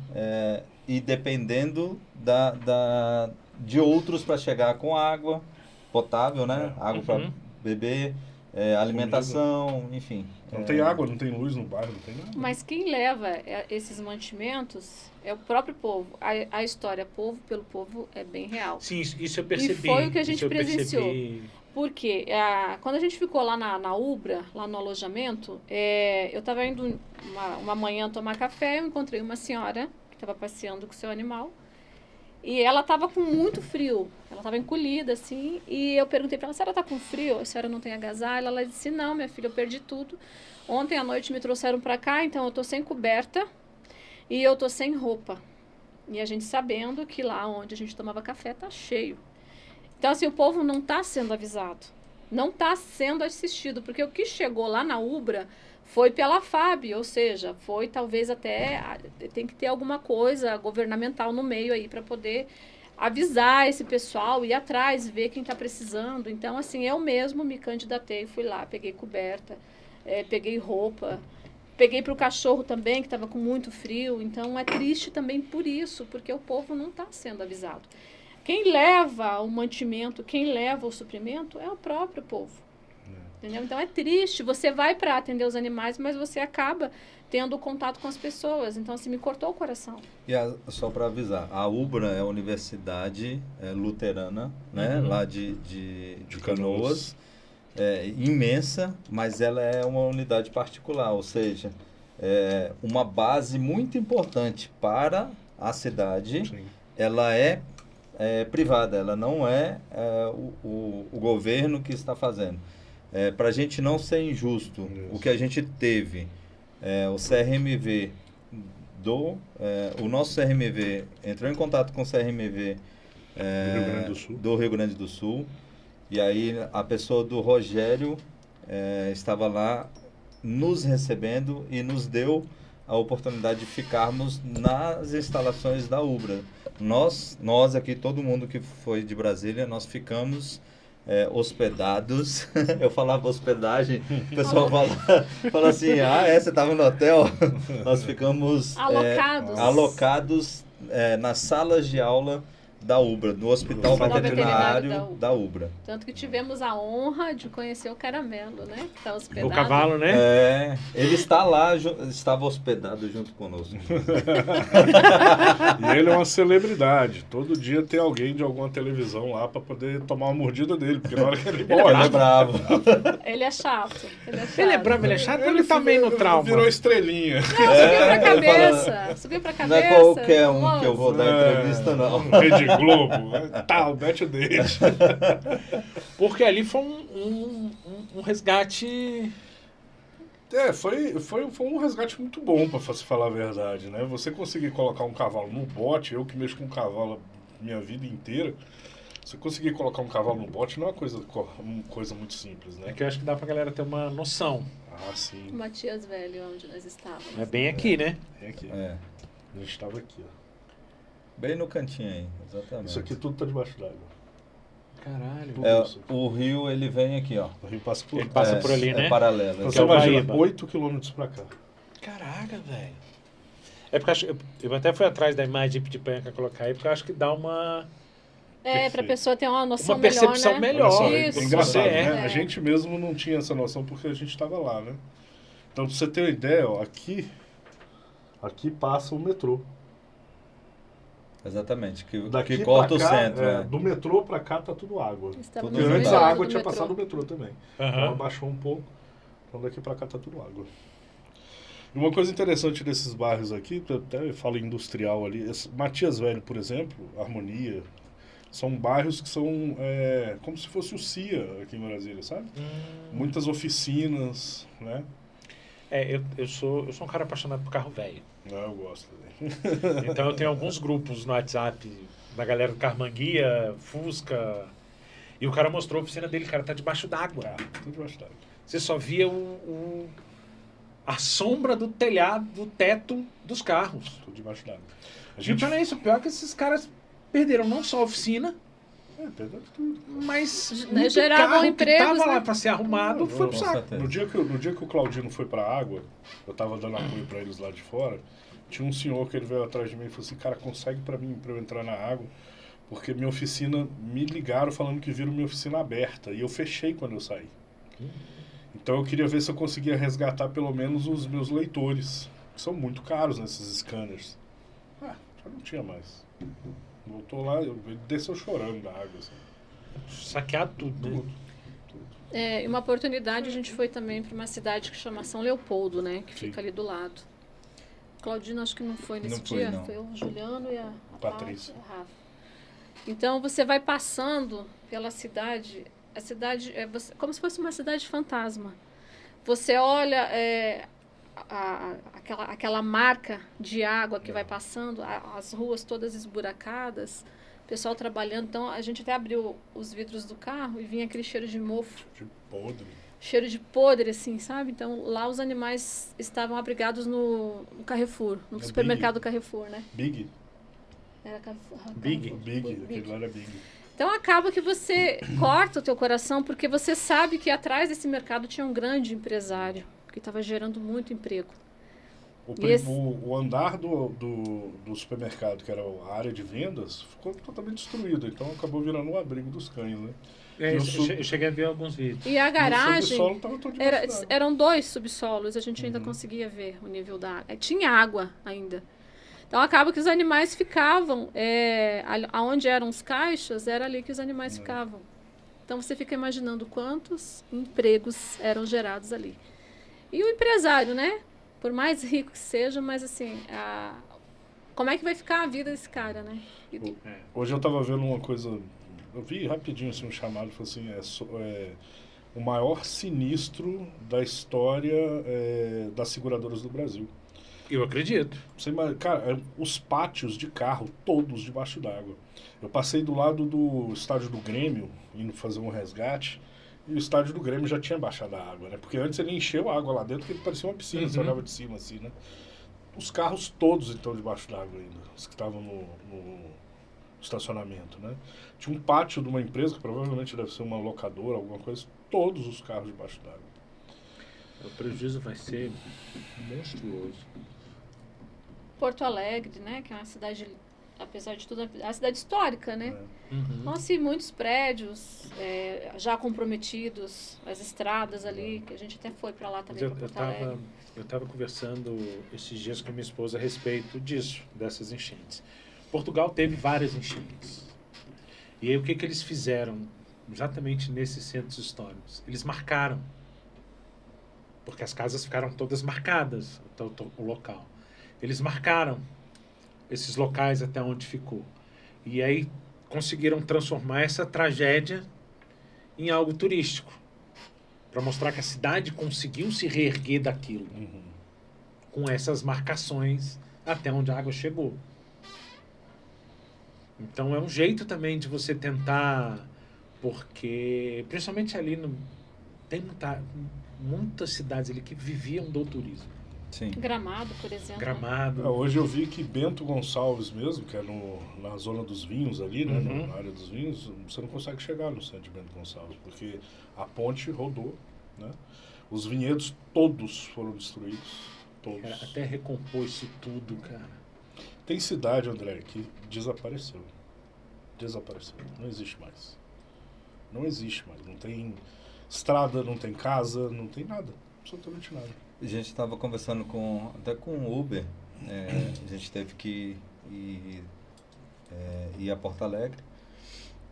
Speaker 2: e dependendo de outros para chegar com água potável, né? Água para beber, alimentação, enfim.
Speaker 3: Não tem água, não tem luz no bairro, não tem nada.
Speaker 4: Mas quem leva esses mantimentos é o próprio povo. A história povo pelo povo é bem real.
Speaker 1: Sim, isso eu percebi.
Speaker 4: E foi o que a gente
Speaker 1: isso eu
Speaker 4: presenciou.
Speaker 1: percebi.
Speaker 4: Porque quando a gente ficou lá na Ubra, lá no alojamento, eu estava indo uma manhã tomar café, eu encontrei uma senhora que estava passeando com seu animal. E ela estava com muito frio, ela estava encolhida, assim, e eu perguntei para ela, a senhora está com frio? A senhora não tem agasalho? Ela disse, não, minha filha, eu perdi tudo. Ontem à noite me trouxeram para cá, então eu estou sem coberta e eu estou sem roupa. E a gente sabendo que lá onde a gente tomava café tá cheio. Então, assim, o povo não está sendo avisado, não está sendo assistido, porque o que chegou lá na Ubra foi pela FAB, ou seja, foi talvez até, tem que ter alguma coisa governamental no meio aí para poder avisar esse pessoal, ir atrás, ver quem está precisando. Então, assim, eu mesmo me candidatei, fui lá, peguei coberta, peguei roupa, peguei para o cachorro também, que estava com muito frio. Então, é triste também por isso, porque o povo não está sendo avisado. Quem leva o mantimento, quem leva o suprimento é o próprio povo. Entendeu? Então é triste, você vai para atender os animais, mas você acaba tendo contato com as pessoas. Então, assim, me cortou o coração.
Speaker 2: E só para avisar, a UBRA é a Universidade Luterana, né? Lá de Canoas. Imensa, mas ela é uma unidade particular, ou seja, uma base muito importante para a cidade.
Speaker 3: Sim.
Speaker 2: Ela é privada, ela não é o governo que está fazendo. Para a gente não ser injusto, o que a gente teve, o CRMV, o nosso CRMV entrou em contato com o CRMV do Rio Grande do Sul, e aí a pessoa do Rogério estava lá nos recebendo e nos deu a oportunidade de ficarmos nas instalações da UBRA. Nós aqui, todo mundo que foi de Brasília, nós ficamos hospedados. Eu falava hospedagem, o pessoal fala assim, você estava no hotel? Nós ficamos alocados nas salas de aula da UBRA, do Hospital Veterinário da UBRA.
Speaker 4: Tanto que tivemos a honra de conhecer o Caramelo, né? Que está hospedado.
Speaker 1: O cavalo, né?
Speaker 2: Ele está lá, estava hospedado junto conosco.
Speaker 3: E ele é uma celebridade. Todo dia tem alguém de alguma televisão lá para poder tomar uma mordida dele, porque na hora que ele morre...
Speaker 2: Ele é bravo.
Speaker 4: Ele é chato.
Speaker 1: Ele é bravo, ele é chato, ele tá meio no trauma.
Speaker 3: Virou estrelinha.
Speaker 4: Não, subiu pra cabeça. Subiu pra cabeça.
Speaker 2: Não é qualquer um que eu vou dar entrevista, não.
Speaker 3: Rede Globo, tal, mete o dedo.
Speaker 1: Porque ali foi um resgate.
Speaker 3: Foi um resgate muito bom, para falar a verdade, né? Você conseguir colocar um cavalo no bote, eu que mexo com cavalo minha vida inteira, você conseguir colocar um cavalo no bote não é uma coisa muito simples, né?
Speaker 1: É que eu acho que dá pra galera ter uma noção.
Speaker 3: Ah, sim.
Speaker 4: Matias Velho, onde nós estávamos.
Speaker 1: É bem aqui, né?
Speaker 3: É aqui. A gente estava aqui, ó.
Speaker 2: Bem no cantinho aí, exatamente.
Speaker 3: Isso aqui tudo tá debaixo d'água.
Speaker 1: Caralho.
Speaker 2: O rio, ele vem aqui, ó.
Speaker 3: O rio passa por,
Speaker 1: Ele passa por ali, né?
Speaker 2: É paralelo.
Speaker 3: Então,
Speaker 1: Que
Speaker 3: você
Speaker 1: é o
Speaker 3: imagina,
Speaker 1: Guaíba.
Speaker 3: 8 quilômetros pra cá.
Speaker 1: Caraca, velho. É porque eu até fui atrás da imagem de Pipanha colocar aí, porque eu acho que dá uma
Speaker 4: Pra pessoa ter uma noção
Speaker 1: Uma percepção
Speaker 4: melhor, né?
Speaker 1: melhor.
Speaker 3: Olha só,
Speaker 4: Isso.
Speaker 3: é engraçado,
Speaker 1: Você
Speaker 3: né? A gente mesmo não tinha essa noção porque a gente estava lá, né? Então, pra você ter uma ideia, ó, aqui passa o metrô.
Speaker 2: Exatamente,
Speaker 3: Daqui
Speaker 2: que corta
Speaker 3: pra cá,
Speaker 2: o centro.
Speaker 3: do metrô pra cá tá tudo água.
Speaker 4: Estávamos
Speaker 3: Porque
Speaker 2: no
Speaker 3: antes
Speaker 2: meio
Speaker 3: a água
Speaker 4: do
Speaker 3: tinha
Speaker 4: metrô.
Speaker 3: passado no metrô também. Ela baixou um pouco. Então daqui pra cá tá tudo água. E uma coisa interessante desses bairros aqui, até falo industrial ali, Matias Velho, por exemplo, Harmonia, são bairros que são como se fosse o CIA aqui em Brasília, sabe? Muitas oficinas, né?
Speaker 1: Eu sou um cara apaixonado por carro velho.
Speaker 3: Não, eu gosto também.
Speaker 1: Então eu tenho alguns grupos no WhatsApp da galera do Carmanguia, Fusca. E o cara mostrou a oficina dele, cara, tá debaixo d'água.
Speaker 3: Tudo debaixo d'água.
Speaker 1: Você só via a sombra do telhado, do teto dos carros.
Speaker 3: Tudo debaixo d'água. A
Speaker 1: E
Speaker 3: gente...
Speaker 1: para isso, o pior é que esses caras perderam não só a oficina,
Speaker 3: perdeu tudo.
Speaker 1: mas
Speaker 4: Né,
Speaker 1: muito
Speaker 4: geravam
Speaker 1: carro
Speaker 4: empregos,
Speaker 1: que tava
Speaker 4: né?
Speaker 1: lá para ser arrumado foi pro
Speaker 2: Com
Speaker 1: saco.
Speaker 2: certeza.
Speaker 3: No dia que o Claudino foi pra água, eu tava dando apoio pra eles lá de fora, tinha um senhor que ele veio atrás de mim e falou assim, cara, consegue pra mim, pra eu entrar na água? Porque minha oficina, me ligaram falando que viram minha oficina aberta, e eu fechei quando eu saí. Então eu queria ver se eu conseguia resgatar pelo menos os meus leitores, que são muito caros nesses scanners. Já não tinha mais. Voltou lá, ele desceu chorando da água, assim.
Speaker 1: Saqueado tudo, né?
Speaker 3: Tudo.
Speaker 4: E uma oportunidade, a gente foi também para uma cidade que chama São Leopoldo, né? Que
Speaker 3: Sim.
Speaker 4: fica ali do lado. Claudino acho que não foi nesse
Speaker 2: Não foi,
Speaker 4: dia,
Speaker 2: não.
Speaker 4: foi o Juliano e a
Speaker 3: Patrícia.
Speaker 4: Paty, a Rafa. Então você vai passando pela cidade, a cidade é como se fosse uma cidade fantasma. Você olha aquela marca de água que vai passando, as ruas todas esburacadas, o pessoal trabalhando. Então a gente até abriu os vidros do carro e vinha aquele cheiro de mofo.
Speaker 3: De podre.
Speaker 4: Cheiro de podre, assim, sabe? Então, lá os animais estavam abrigados no Carrefour, no
Speaker 3: É
Speaker 4: supermercado
Speaker 3: Big.
Speaker 4: Carrefour, né?
Speaker 3: Big.
Speaker 4: Era Carrefour.
Speaker 1: Big.
Speaker 3: Big. Aquele lá era Big.
Speaker 4: Então, acaba que você corta o teu coração, porque você sabe que atrás desse mercado tinha um grande empresário, que estava gerando muito emprego.
Speaker 3: O andar do supermercado, que era a área de vendas, ficou totalmente destruído. Então, acabou virando um abrigo dos cães, né?
Speaker 1: Eu cheguei a ver alguns vídeos.
Speaker 4: E a garagem...
Speaker 3: O subsolo tava todo debaixo d'água.
Speaker 4: Eram 2 subsolos, a gente ainda conseguia ver o nível da água. Tinha água ainda. Então acaba que os animais ficavam, aonde eram os caixas, era ali que os animais ficavam. Então você fica imaginando quantos empregos eram gerados ali. E o empresário, né? Por mais rico que seja, mas assim, como é que vai ficar a vida desse cara, né?
Speaker 3: Hoje eu tava vendo uma coisa, eu vi rapidinho assim, um chamado, falou assim, o maior sinistro da história das seguradoras do Brasil.
Speaker 1: Eu acredito.
Speaker 3: Você, cara, os pátios de carro, todos debaixo d'água. Eu passei do lado do estádio do Grêmio, indo fazer um resgate, e o estádio do Grêmio já tinha baixado a água, né? Porque antes ele encheu a água lá dentro, que ele parecia uma piscina, você olhava de cima assim, né? Os carros todos, então, debaixo d'água ainda, os que estavam no estacionamento, né? Tinha um pátio de uma empresa, que provavelmente deve ser uma locadora, alguma coisa, todos os carros debaixo d'água.
Speaker 1: O prejuízo vai ser monstruoso.
Speaker 4: Porto Alegre, né? Que é uma cidade, apesar de tudo, é uma cidade histórica, né? Então, assim, muitos prédios já comprometidos, as estradas ali, que a gente até foi para lá também, para Porto Alegre.
Speaker 1: Eu estava conversando esses dias com a minha esposa a respeito disso, dessas enchentes. Portugal teve várias enchentes. E aí o que eles fizeram exatamente nesses centros históricos? Eles marcaram. Porque as casas ficaram todas marcadas, o local. Eles marcaram esses locais até onde ficou. E aí conseguiram transformar essa tragédia em algo turístico. Para mostrar que a cidade conseguiu se reerguer daquilo. Com essas marcações até onde a água chegou. Então é um jeito também de você tentar, porque principalmente ali tem muitas cidades ali que viviam do turismo.
Speaker 2: Sim.
Speaker 4: Gramado, por exemplo.
Speaker 1: Gramado.
Speaker 3: Hoje eu vi que Bento Gonçalves mesmo, que é na zona dos vinhos ali, né,
Speaker 1: Uhum.
Speaker 3: na área dos vinhos, você não consegue chegar no centro de Bento Gonçalves, porque a ponte rodou, né? Os vinhedos todos foram destruídos, todos.
Speaker 1: Cara, até recompor isso tudo, cara.
Speaker 3: Tem cidade, André, que desapareceu. Desapareceu. Não existe mais. Não existe mais. Não tem estrada, não tem casa, não tem nada. Absolutamente nada.
Speaker 2: A gente estava conversando até com o Uber, a gente teve que ir a Porto Alegre,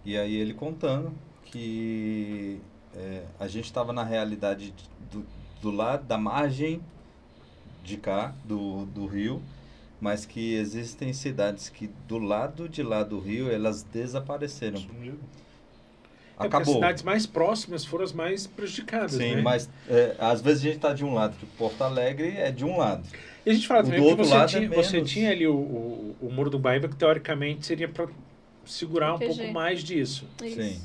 Speaker 2: e aí ele contando que a gente estava na realidade do lado da margem de cá, do rio, mas que existem cidades que do lado de lá do rio, elas desapareceram.
Speaker 3: Sumiram.
Speaker 1: Porque as cidades mais próximas foram as mais prejudicadas,
Speaker 2: Sim,
Speaker 1: né?
Speaker 2: mas às vezes a gente está de um lado, que Porto Alegre é de um lado.
Speaker 1: E a gente fala
Speaker 2: O
Speaker 1: também
Speaker 2: do
Speaker 1: que
Speaker 2: outro lado é
Speaker 1: você
Speaker 2: menos.
Speaker 1: tinha ali o Muro do Guaíba, que teoricamente seria para segurar um
Speaker 4: Proteger.
Speaker 1: pouco mais disso,
Speaker 4: Isso.
Speaker 2: Sim.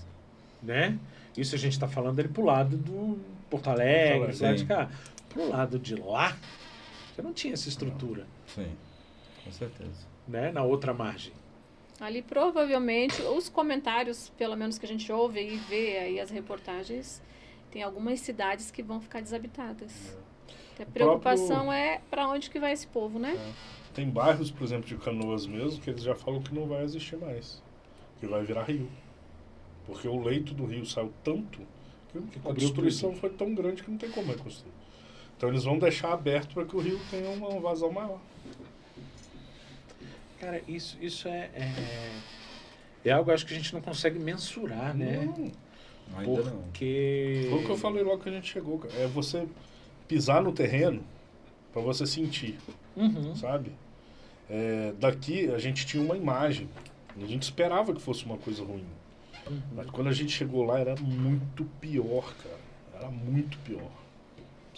Speaker 1: né? Isso a gente está falando ali pro lado do Porto Alegre,
Speaker 3: Porto
Speaker 1: do lado de
Speaker 2: Sim.
Speaker 1: cá. Pro lado de lá, você não tinha essa estrutura,
Speaker 2: Sim, com certeza.
Speaker 1: né? Na outra margem.
Speaker 4: Ali provavelmente, os comentários, pelo menos que a gente ouve e vê aí as reportagens, tem algumas cidades que vão ficar desabitadas. A preocupação é para onde que vai esse povo, né?
Speaker 3: Tem bairros, por exemplo, de Canoas mesmo, que eles já falam que não vai existir mais. Que vai virar rio. Porque o leito do rio saiu tanto que a destruição foi tão grande que não tem como reconstruir. Então eles vão deixar aberto para que o rio tenha uma vazão maior.
Speaker 1: Cara, isso é algo acho que a gente não consegue mensurar, né?
Speaker 2: Ainda não.
Speaker 1: Porque...
Speaker 3: Foi o que eu falei logo que a gente chegou, cara. É você pisar no terreno para você sentir,
Speaker 1: Uhum.
Speaker 3: sabe? Daqui a gente tinha uma imagem. A gente esperava que fosse uma coisa ruim. Mas quando a gente chegou lá era muito pior, cara. Era muito pior.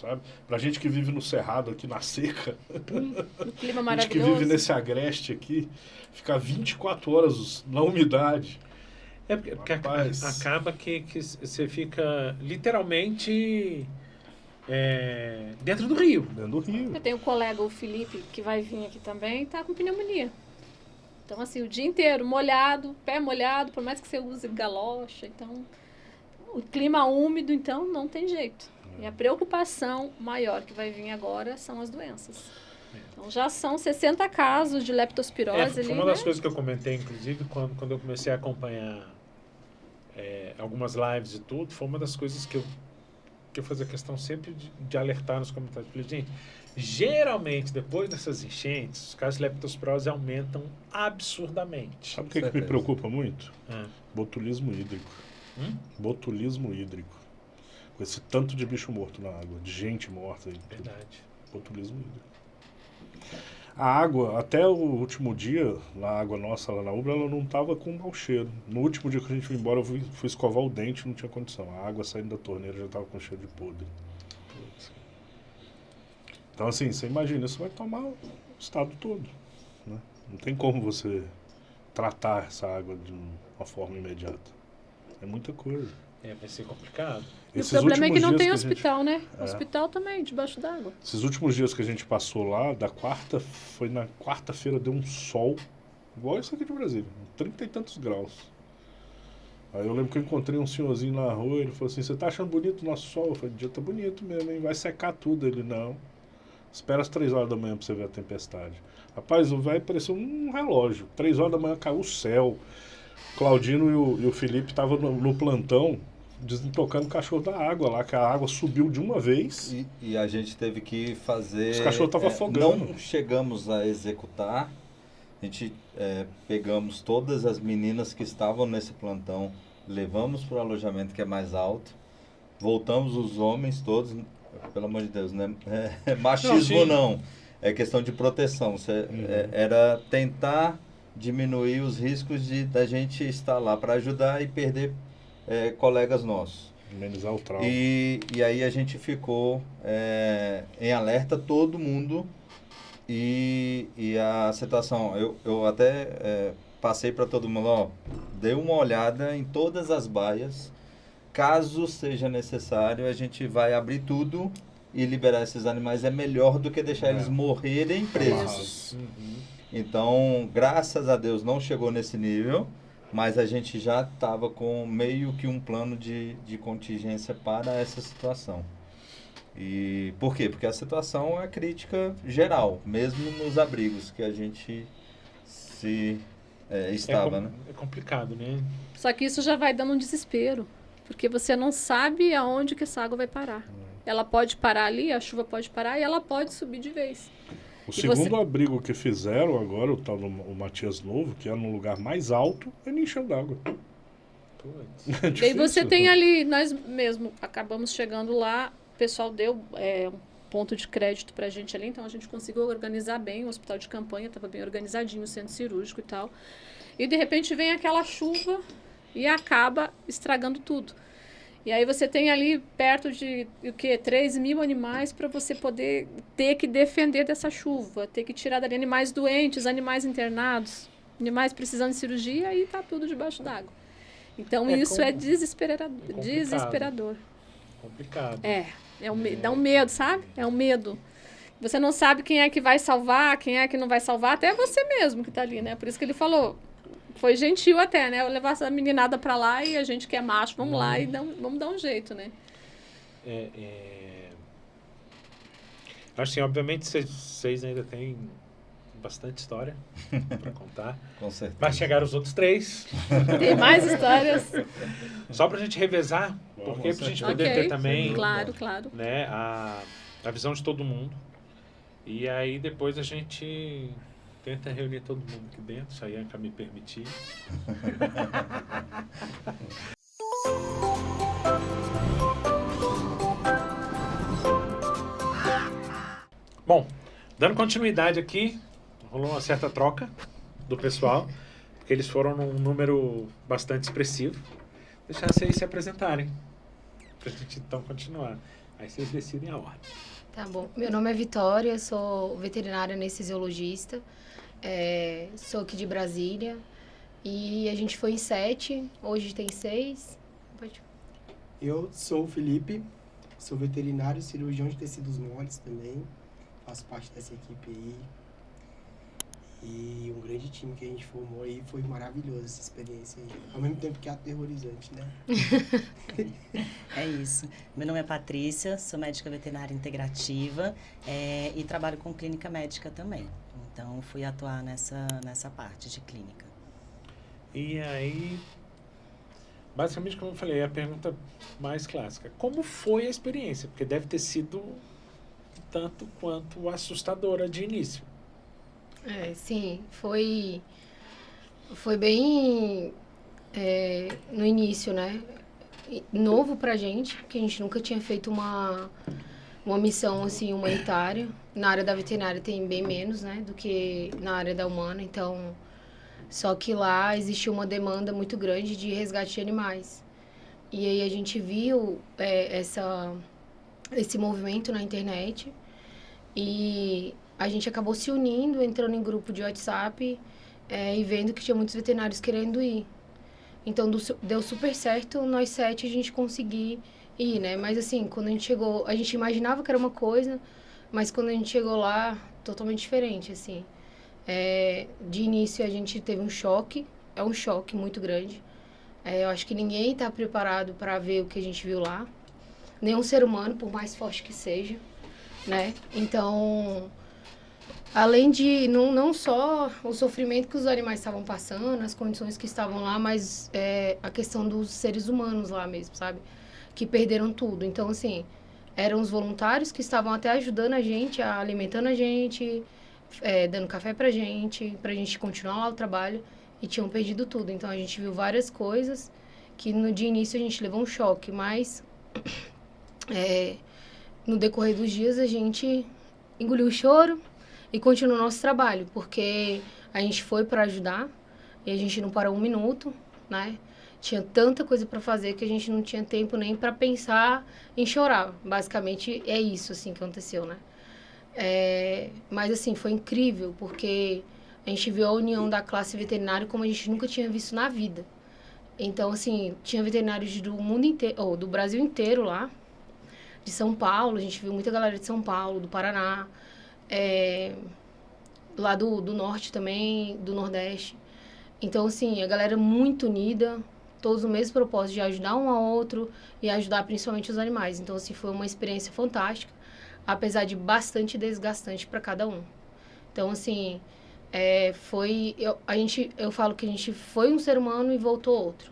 Speaker 3: Sabe? Pra gente que vive no cerrado aqui na seca,
Speaker 4: No clima
Speaker 3: a gente que
Speaker 4: maravilhoso.
Speaker 3: vive nesse agreste aqui, ficar 24 horas na umidade.
Speaker 1: Porque
Speaker 3: Rapaz.
Speaker 1: acaba que você fica literalmente dentro do rio.
Speaker 3: Dentro do rio.
Speaker 4: Eu tenho um colega, o Felipe, que vai vir aqui também, tá com pneumonia. Então, assim, o dia inteiro molhado, pé molhado, por mais que você use galocha, então, o clima úmido, então, não tem jeito. E a preocupação maior que vai vir agora são as doenças. Então, já são 60 casos de leptospirose
Speaker 1: Foi
Speaker 4: ali,
Speaker 1: uma
Speaker 4: né?
Speaker 1: das coisas que eu comentei, inclusive, quando eu comecei a acompanhar algumas lives e tudo, foi uma das coisas que eu fazia questão sempre de alertar nos comentários. Falei, gente, geralmente, depois dessas enchentes, os casos de leptospirose aumentam absurdamente.
Speaker 3: Sabe o que me
Speaker 2: Certeza.
Speaker 3: preocupa muito?
Speaker 1: Ah.
Speaker 3: Botulismo hídrico. Botulismo hídrico. Com esse tanto de bicho morto na água, de gente morta.
Speaker 1: Verdade.
Speaker 3: Botulismo hídrico. A água, até o último dia, na água nossa lá na Ubra, ela não estava com mau cheiro. No último dia que a gente foi embora, eu fui escovar o dente, não tinha condição. A água saindo da torneira já estava com cheiro de podre. Então, assim, você imagina, isso vai tomar o estado todo. Né? Não tem como você tratar essa água de uma forma imediata. É muita coisa.
Speaker 1: Vai ser complicado.
Speaker 4: E o
Speaker 3: Esses
Speaker 4: problema é que
Speaker 3: últimos
Speaker 4: não
Speaker 3: dias
Speaker 4: tem
Speaker 3: a gente-
Speaker 4: hospital, né?
Speaker 3: É.
Speaker 4: Hospital também, debaixo d'água.
Speaker 3: Esses últimos dias que a gente passou lá, foi na quarta-feira, deu um sol, igual isso aqui de Brasília, 30 e tantos graus. Aí eu lembro que eu encontrei um senhorzinho na rua, ele falou assim, você tá achando bonito o nosso sol? Eu falei, o dia tá bonito mesmo, hein? Vai secar tudo. Ele, não. Espera as 3 horas da manhã pra você ver a tempestade. Rapaz, o velho pareceu um relógio. 3 horas da manhã caiu o céu. Claudino e o Felipe estavam no plantão, desentocando o cachorro da água lá, que a água subiu de uma vez.
Speaker 2: E a gente teve que fazer...
Speaker 3: Os cachorros estavam afogando.
Speaker 2: Não chegamos a executar. A gente pegamos todas as meninas que estavam nesse plantão, levamos para o alojamento que é mais alto, voltamos os homens todos, pelo amor de Deus, né? Machismo não, é questão de proteção. Era tentar diminuir os riscos da gente estar lá para ajudar e perder colegas nossos.
Speaker 3: Amenizar o trauma.
Speaker 2: E aí a gente ficou em alerta, todo mundo, e a situação, eu até passei para todo mundo, ó, dê uma olhada em todas as baias, caso seja necessário, a gente vai abrir tudo e liberar esses animais, é melhor do que deixar eles morrerem presos. Então, graças a Deus não chegou nesse nível, mas a gente já estava com meio que um plano de contingência para essa situação. E por quê? Porque a situação é crítica geral, mesmo nos abrigos que a gente estava, né?
Speaker 1: É complicado, né?
Speaker 4: Só que isso já vai dando um desespero, porque você não sabe aonde que essa água vai parar. Ela pode parar ali, a chuva pode parar e ela pode subir de vez.
Speaker 3: O
Speaker 4: E
Speaker 3: segundo
Speaker 4: você-
Speaker 3: abrigo que fizeram agora, o tal do o Matias Novo, que é num lugar mais alto, ele encheu d'água.
Speaker 1: Putz.
Speaker 3: É
Speaker 4: E aí
Speaker 3: difícil,
Speaker 4: você tem
Speaker 3: né?
Speaker 4: ali, nós mesmo acabamos chegando lá, o pessoal deu um ponto de crédito pra gente ali, então a gente conseguiu organizar bem, o hospital de campanha estava bem organizadinho, o centro cirúrgico e tal. E de repente vem aquela chuva e acaba estragando tudo. E aí você tem ali perto de 3 mil animais para você poder ter que defender dessa chuva, ter que tirar dali animais doentes, animais internados, animais precisando de cirurgia, e tá tudo debaixo d'água. Então isso é desesperador.
Speaker 1: Complicado.
Speaker 4: Dá um medo, sabe? É um medo. Você não sabe quem é que vai salvar, quem é que não vai salvar, até você mesmo que tá ali, né? Por isso que ele falou, foi gentil até, né? Eu levar essa meninada pra lá e a gente que é macho, vamos lá e vamos dar um jeito, né?
Speaker 1: Assim, obviamente vocês ainda têm bastante história para contar.
Speaker 2: Com certeza.
Speaker 1: Vai chegar os outros 3.
Speaker 4: Tem mais histórias.
Speaker 1: Só para a gente revezar, porque para a gente poder ter também
Speaker 4: Claro.
Speaker 1: Né, a visão de todo mundo. E aí depois a gente tenta reunir todo mundo aqui dentro, se a Ianca me permitir. Bom, dando continuidade aqui, rolou uma certa troca do pessoal, porque eles foram num número bastante expressivo. Deixar vocês se apresentarem, pra gente então continuar. Aí vocês decidem a ordem.
Speaker 5: Tá bom. Meu nome é Vitória, sou veterinária anestesiologista, sou aqui de Brasília e a gente foi em 7, hoje tem 6. Pode...
Speaker 6: Eu sou o Felipe, sou veterinário, cirurgião de tecidos moles também, faço parte dessa equipe aí. E um grande time que a gente formou aí, foi maravilhoso essa experiência aí. Ao mesmo tempo que é aterrorizante, né?
Speaker 7: É isso. Meu nome é Patrícia, sou médica veterinária integrativa e trabalho com clínica médica também. Então, fui atuar nessa parte de clínica.
Speaker 1: E aí, basicamente, como eu falei, a pergunta mais clássica. Como foi a experiência? Porque deve ter sido tanto quanto assustadora de início.
Speaker 5: Sim, foi bem no início, né? Novo pra gente, que a gente nunca tinha feito uma missão assim humanitária. Na área da veterinária tem bem menos, né, do que na área da humana, então só que lá existiu uma demanda muito grande de resgate de animais. E aí a gente viu esse movimento na internet e a gente acabou se unindo, entrando em grupo de WhatsApp e vendo que tinha muitos veterinários querendo ir. Então, deu super certo, nós 7 a gente conseguir ir, né? Mas assim, quando a gente chegou, a gente imaginava que era uma coisa, mas quando a gente chegou lá, totalmente diferente, assim. De início a gente teve um choque muito grande. Eu acho que ninguém está preparado para ver o que a gente viu lá. Nenhum ser humano, por mais forte que seja, né? Então... Além de não só o sofrimento que os animais estavam passando, as condições que estavam lá, mas a questão dos seres humanos lá mesmo, sabe? Que perderam tudo. Então, assim, eram os voluntários que estavam até ajudando a gente, alimentando a gente, dando café pra gente continuar lá o trabalho, e tinham perdido tudo. Então, a gente viu várias coisas que de início a gente levou um choque, mas no decorrer dos dias a gente engoliu o choro e continuou o nosso trabalho, porque a gente foi para ajudar e a gente não parou um minuto, né? Tinha tanta coisa para fazer que a gente não tinha tempo nem para pensar em chorar. Basicamente é isso assim que aconteceu, né? Mas assim, foi incrível, porque a gente viu a união da classe veterinária como a gente nunca tinha visto na vida. Então, assim, tinha veterinários do mundo inteiro, ou do Brasil inteiro lá, de São Paulo, a gente viu muita galera de São Paulo, do Paraná, lá do norte também, do nordeste. Então, assim, a galera muito unida, todos no mesmo propósito de ajudar um ao outro e ajudar principalmente os animais. Então, assim, foi uma experiência fantástica, apesar de bastante desgastante para cada um. Então, assim, eu falo que a gente foi um ser humano e voltou outro.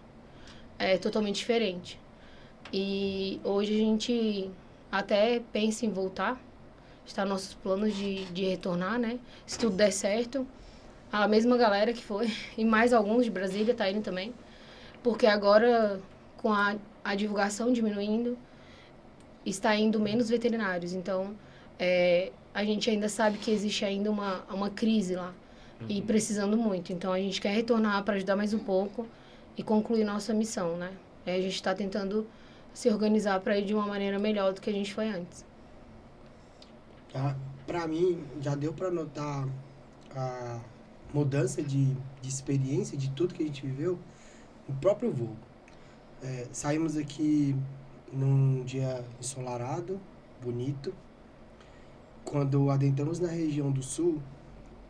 Speaker 5: Totalmente diferente. E hoje a gente até pensa em voltar. Está nos nossos planos de retornar, né? Se tudo der certo. A mesma galera que foi, e mais alguns de Brasília tá indo também. Porque agora, com a divulgação diminuindo, está indo menos veterinários. Então, a gente ainda sabe que existe ainda uma crise lá. E precisando muito. Então, a gente quer retornar para ajudar mais um pouco e concluir nossa missão, né? Aí a gente está tentando se organizar para ir de uma maneira melhor do que a gente foi antes.
Speaker 6: Para mim, já deu para notar a mudança de experiência, de tudo que a gente viveu, no próprio voo. Saímos aqui num dia ensolarado, bonito. Quando adentramos na região do sul,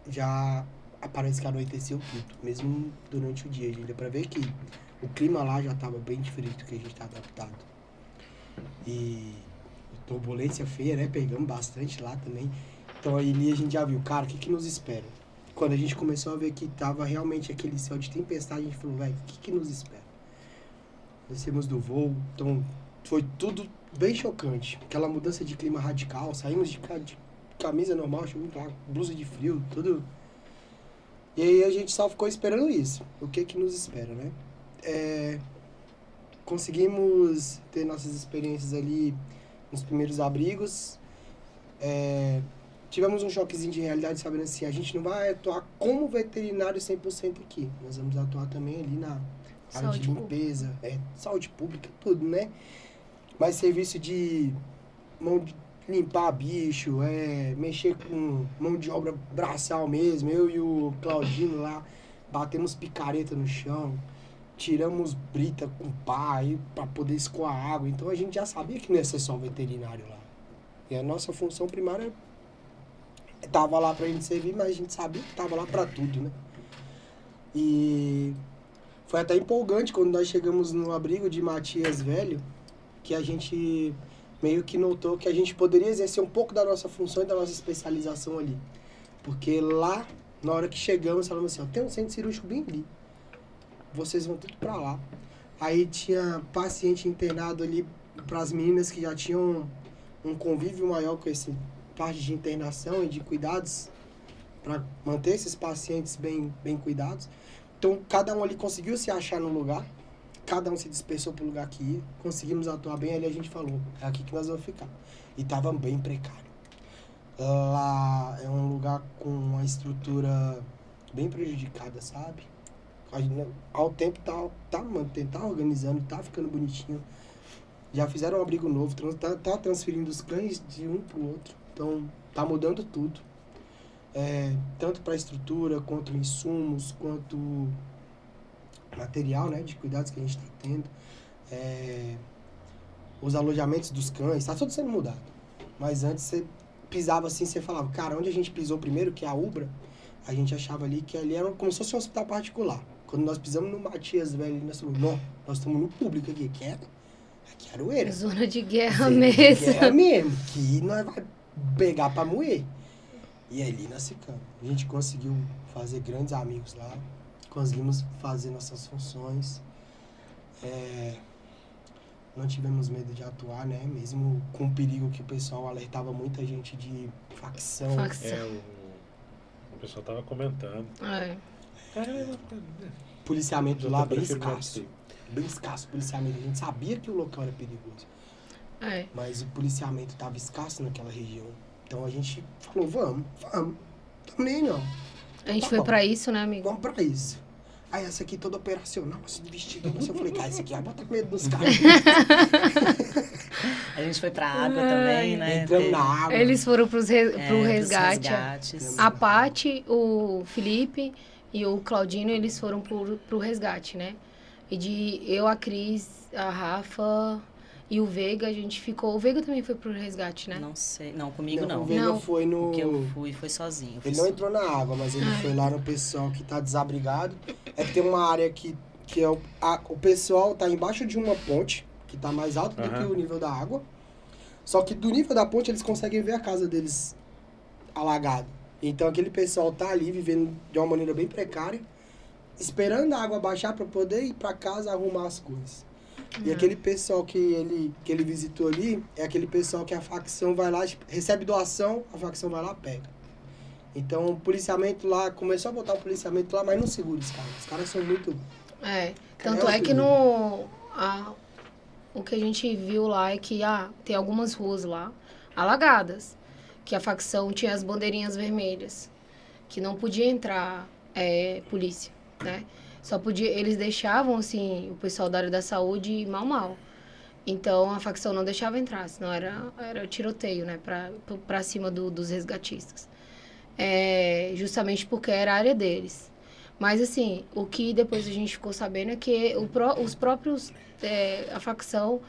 Speaker 6: já parece que anoiteceu tudo, mesmo durante o dia. A gente deu para ver que o clima lá já estava bem diferente do que a gente está adaptado. E turbulência feia, né? Pegamos bastante lá também. Então ali a gente já viu, cara, o que nos espera? Quando a gente começou a ver que tava realmente aquele céu de tempestade, a gente falou, velho, o que nos espera? Descemos do voo, então foi tudo bem chocante. Aquela mudança de clima radical, saímos de camisa normal, chegamos lá, blusa de frio, tudo. E aí a gente só ficou esperando isso. O que nos espera, né? Conseguimos ter nossas experiências ali nos primeiros abrigos. Tivemos um choquezinho de realidade, sabendo assim, a gente não vai atuar como veterinário 100% aqui. Nós vamos atuar também ali na área de limpeza, saúde pública, tudo, né? Mas serviço de mão de limpar bicho, mexer com mão de obra braçal mesmo. Eu e o Claudino lá batemos picareta no chão, tiramos brita com pá para poder escoar água. Então a gente já sabia que não ia ser só veterinário lá. E a nossa função primária tava lá pra gente servir, mas a gente sabia que tava lá pra tudo, né? E foi até empolgante quando nós chegamos no abrigo de Matias Velho, que a gente meio que notou que a gente poderia exercer um pouco da nossa função e da nossa especialização ali. Porque lá, na hora que chegamos, falamos assim, tem um centro cirúrgico bem ali. Vocês vão tudo pra lá. Aí tinha paciente internado ali pras meninas que já tinham um convívio maior com esse parte de internação e de cuidados para manter esses pacientes bem cuidados. Então, cada um ali conseguiu se achar no lugar, cada um se dispersou para o lugar que ia, conseguimos atuar bem, ali a gente falou, é aqui que nós vamos ficar. E estava bem precário. Lá é um lugar com uma estrutura bem prejudicada, sabe? Ao tempo tá organizando, tá ficando bonitinho. Já fizeram um abrigo novo, tá transferindo os cães de um para o outro. Então, tá mudando tudo. Tanto para a estrutura, quanto insumos, quanto material, né, de cuidados que a gente está tendo. Os alojamentos dos cães, tá tudo sendo mudado. Mas antes você pisava assim, você falava, cara, onde a gente pisou primeiro, que é a Ubra, a gente achava ali que ali era como se fosse um hospital particular. Quando nós pisamos no Matias Velho, nós falamos, não, nós estamos no público aqui, aqui é Aroeira.
Speaker 5: Zona de guerra
Speaker 6: Zona
Speaker 5: mesmo.
Speaker 6: de guerra mesmo, que nós vai pegar pra moer. E ali nós ficamos. A gente conseguiu fazer grandes amigos lá, conseguimos fazer nossas funções. Não tivemos medo de atuar, né? Mesmo com o perigo que o pessoal alertava muita gente de facção.
Speaker 1: O pessoal tava comentando.
Speaker 6: Policiamento lá bem escasso. Bem escasso o policiamento. A gente sabia que o local era perigoso. Mas o policiamento tava escasso naquela região. Então a gente falou, vamos. Tô nem não.
Speaker 5: A gente foi pra isso, né, amigo?
Speaker 6: Vamos pra isso. Aí essa aqui toda operacional, assim, vestido. Eu falei, cara, esse aqui vai botar medo dos caras.
Speaker 7: A gente foi pra água também, né?
Speaker 6: Entramos na água.
Speaker 5: Eles foram pro
Speaker 7: Pros
Speaker 5: resgate.
Speaker 7: resgates.
Speaker 5: A Paty, o Felipe e o Claudino, eles foram pro resgate, né? E eu, a Cris, a Rafa e o Veiga, a gente ficou... O Veiga também foi pro resgate, né?
Speaker 7: Não sei. Não, comigo não.
Speaker 6: O Veiga foi no...
Speaker 7: O que eu fui foi sozinho.
Speaker 6: Ele não entrou na água, mas ele foi lá no pessoal que tá desabrigado. É que tem uma área que é o pessoal tá embaixo de uma ponte, que tá mais alto do que o nível da água. Só que do nível da ponte eles conseguem ver a casa deles alagada. Então aquele pessoal tá ali vivendo de uma maneira bem precária, esperando a água baixar para poder ir para casa arrumar as coisas. E aquele pessoal que ele visitou ali, é aquele pessoal que a facção vai lá, recebe doação, a facção vai lá, pega. Então o policiamento lá, começou a botar o policiamento lá, mas não segura os caras. Os caras são muito...
Speaker 5: Tanto é que o que a gente viu lá é que tem algumas ruas lá alagadas, que a facção tinha as bandeirinhas vermelhas, que não podia entrar polícia, né? Só podia, eles deixavam, assim, o pessoal da área da saúde mal. Então, a facção não deixava entrar, senão era tiroteio, né, pra cima dos resgatistas. Justamente porque era a área deles. Mas, assim, o que depois a gente ficou sabendo é que os próprios, a facção,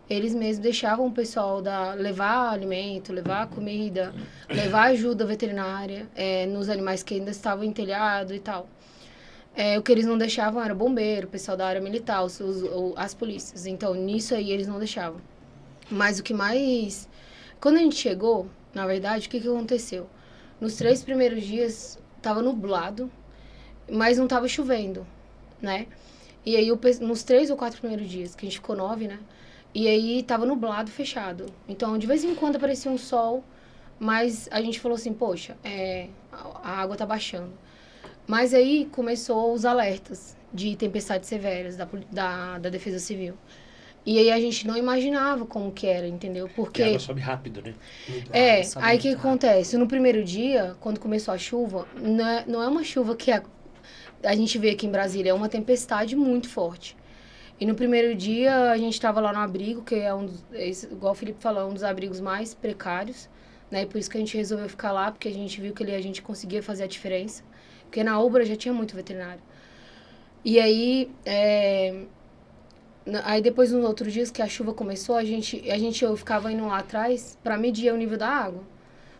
Speaker 5: eles mesmos deixavam o pessoal levar alimento, levar comida, levar ajuda veterinária nos animais que ainda estavam em telhado e tal. O que eles não deixavam era bombeiro, o pessoal da área militar, as polícias. Então, nisso aí eles não deixavam. Mas o que mais... Quando a gente chegou, na verdade, o que aconteceu? Nos 3 primeiros dias, estava nublado, mas não estava chovendo, né? E aí, nos 3 ou 4 primeiros dias, que a gente ficou 9, né? E aí, estava nublado, fechado. Então, de vez em quando aparecia um sol, mas a gente falou assim, poxa, a água tá baixando. Mas aí começou os alertas de tempestades severas da Defesa Civil. E aí a gente não imaginava como que era, entendeu? Porque...
Speaker 1: E a água sobe rápido, né?
Speaker 5: Aí o que acontece? No primeiro dia, quando começou a chuva, não é uma chuva que a gente vê aqui em Brasília, é uma tempestade muito forte. E no primeiro dia a gente estava lá no abrigo, que é igual o Felipe falou, um dos abrigos mais precários, né? E por isso que a gente resolveu ficar lá, porque a gente viu que a gente conseguia fazer a diferença. Porque na Ubra já tinha muito veterinário. E aí, aí depois, nos outros dias que a chuva começou, eu ficava indo lá atrás para medir o nível da água.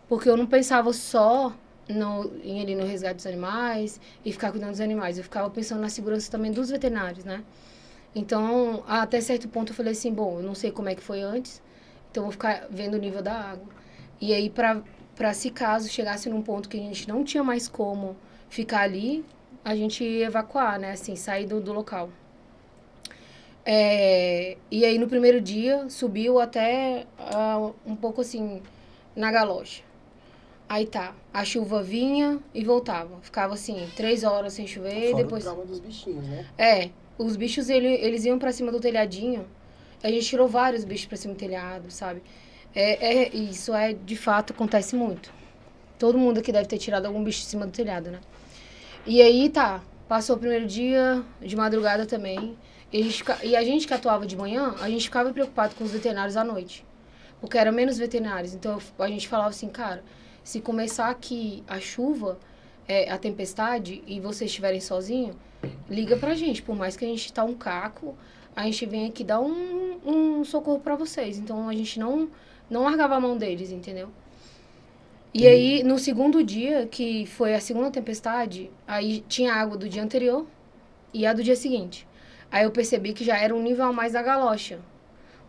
Speaker 5: Porque eu não pensava só em ir no resgate dos animais e ficar cuidando dos animais. Eu ficava pensando na segurança também dos veterinários, né? Então, até certo ponto eu falei assim, bom, eu não sei como é que foi antes, então eu vou ficar vendo o nível da água. E aí, para se caso chegasse num ponto que a gente não tinha mais como ficar ali, a gente ia evacuar, né? Assim, sair do local. E aí, no primeiro dia, subiu até um pouco assim, na galocha. Aí tá, a chuva vinha e voltava. Ficava assim, 3 horas sem chover e depois...
Speaker 6: Fora o trauma dos bichinhos, né?
Speaker 5: Os bichos, eles iam pra cima do telhadinho. A gente tirou vários bichos pra cima do telhado, sabe? Isso de fato, acontece muito. Todo mundo aqui deve ter tirado algum bicho de cima do telhado, né? E aí, tá, passou o primeiro dia, de madrugada também. E a gente que atuava de manhã, a gente ficava preocupado com os veterinários à noite. Porque eram menos veterinários. Então, a gente falava assim, cara, se começar aqui a chuva, a tempestade, e vocês estiverem sozinhos, liga pra gente. Por mais que a gente tá um caco, a gente vem aqui dar um socorro pra vocês. Então, a gente não largava a mão deles, entendeu? E aí, no segundo dia, que foi a segunda tempestade, aí tinha água do dia anterior e a do dia seguinte. Aí eu percebi que já era um nível a mais da galocha.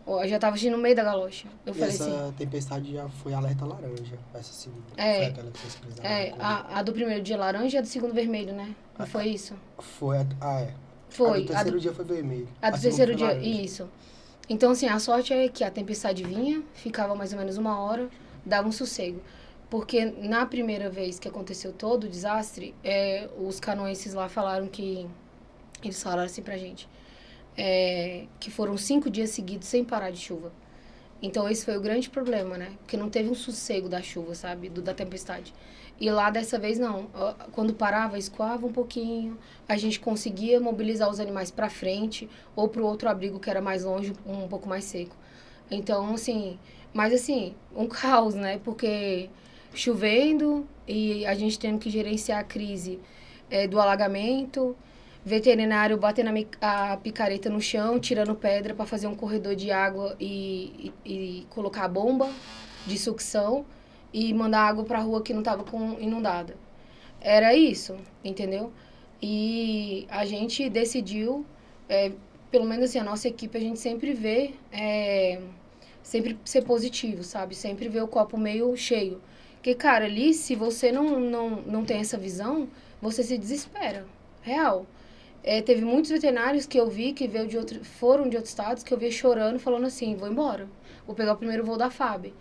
Speaker 5: Eu já tava no meio da galocha. Eu falei
Speaker 6: essa
Speaker 5: assim...
Speaker 6: tempestade já foi alerta laranja, essa segunda. Foi aquela que vocês precisavam.
Speaker 5: A do primeiro dia laranja e a do segundo vermelho, né? Não foi isso?
Speaker 6: Foi,
Speaker 5: Foi.
Speaker 6: A do terceiro dia foi vermelho.
Speaker 5: A do terceiro dia, isso. Então, assim, a sorte é que a tempestade vinha, ficava mais ou menos 1 hora, dava um sossego. Porque na primeira vez que aconteceu todo o desastre, os canoenses lá falaram que... Eles falaram assim pra gente, que foram 5 dias seguidos sem parar de chuva. Então, esse foi o grande problema, né? Porque não teve um sossego da chuva, sabe? Da tempestade. E lá, dessa vez, não. Quando parava, escoava um pouquinho, a gente conseguia mobilizar os animais pra frente ou pro outro abrigo que era mais longe, um pouco mais seco. Então, assim... Mas, assim, um caos, né? Porque... chovendo e a gente tendo que gerenciar a crise do alagamento, veterinário batendo a picareta no chão, tirando pedra para fazer um corredor de água e colocar a bomba de sucção e mandar água para a rua que não estava inundada. Era isso, entendeu? E a gente decidiu, pelo menos assim, a nossa equipe, a gente sempre vê, sempre ser positivo, sabe? Sempre ver o copo meio cheio. Porque, cara, ali, se você não tem essa visão, você se desespera. Real. Teve muitos veterinários que eu vi que foram de outros estados, que eu vi chorando, falando assim, vou embora. Vou pegar o primeiro voo da FAB.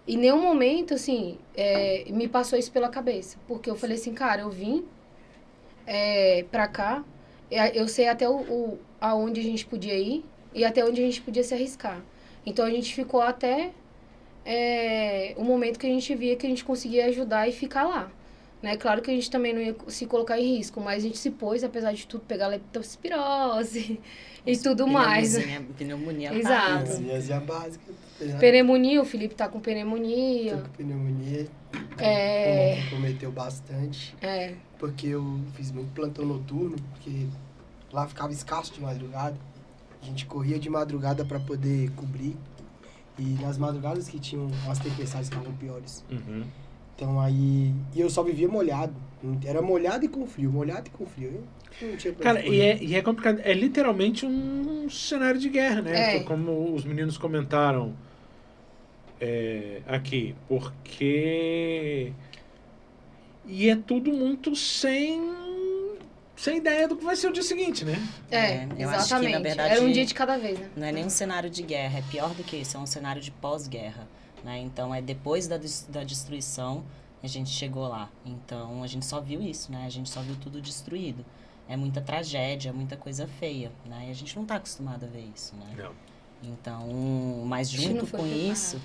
Speaker 5: E em nenhum momento, assim, me passou isso pela cabeça. Porque eu falei assim, cara, eu vim pra cá, eu sei até aonde a gente podia ir e até onde a gente podia se arriscar. Então, a gente ficou até... o momento que a gente via que a gente conseguia ajudar e ficar lá, né? Claro que a gente também não ia se colocar em risco, mas a gente se pôs, apesar de tudo, pegar leptospirose e tudo mais.
Speaker 7: Pneumonia
Speaker 5: Exato.
Speaker 6: Pneumonia básica.
Speaker 5: Pneumonia, o Felipe tá com pneumonia.
Speaker 6: Tô com pneumonia.
Speaker 5: É.
Speaker 6: Comprometeu bastante.
Speaker 5: É.
Speaker 6: Porque eu fiz muito plantão noturno, porque lá ficava escasso de madrugada. A gente corria de madrugada para poder cobrir. E nas madrugadas que tinham, as tempestades estavam piores.
Speaker 1: Uhum.
Speaker 6: Então aí... E eu só vivia molhado. Era molhado e com frio, molhado e com frio. Eu não tinha pra
Speaker 1: Cara,
Speaker 6: onde correr.
Speaker 1: e é complicado. É literalmente um cenário de guerra, né?
Speaker 5: É.
Speaker 1: Como os meninos comentaram aqui. Porque... E é tudo muito sem ideia do que vai ser o dia seguinte, né?
Speaker 7: Eu acho que,
Speaker 5: Exatamente.
Speaker 7: na verdade,
Speaker 5: Era um dia de cada vez, né?
Speaker 7: não é nem um cenário de guerra, é pior do que isso, é um cenário de pós-guerra, né? Então, é depois da destruição, a gente chegou lá. Então, a gente só viu isso, né? A gente só viu tudo destruído. É muita tragédia, muita coisa feia, né? E a gente não está acostumado a ver isso, né?
Speaker 1: Não.
Speaker 7: Então, mas
Speaker 5: gente não
Speaker 7: junto
Speaker 5: foi
Speaker 7: com
Speaker 5: preparado.
Speaker 7: isso,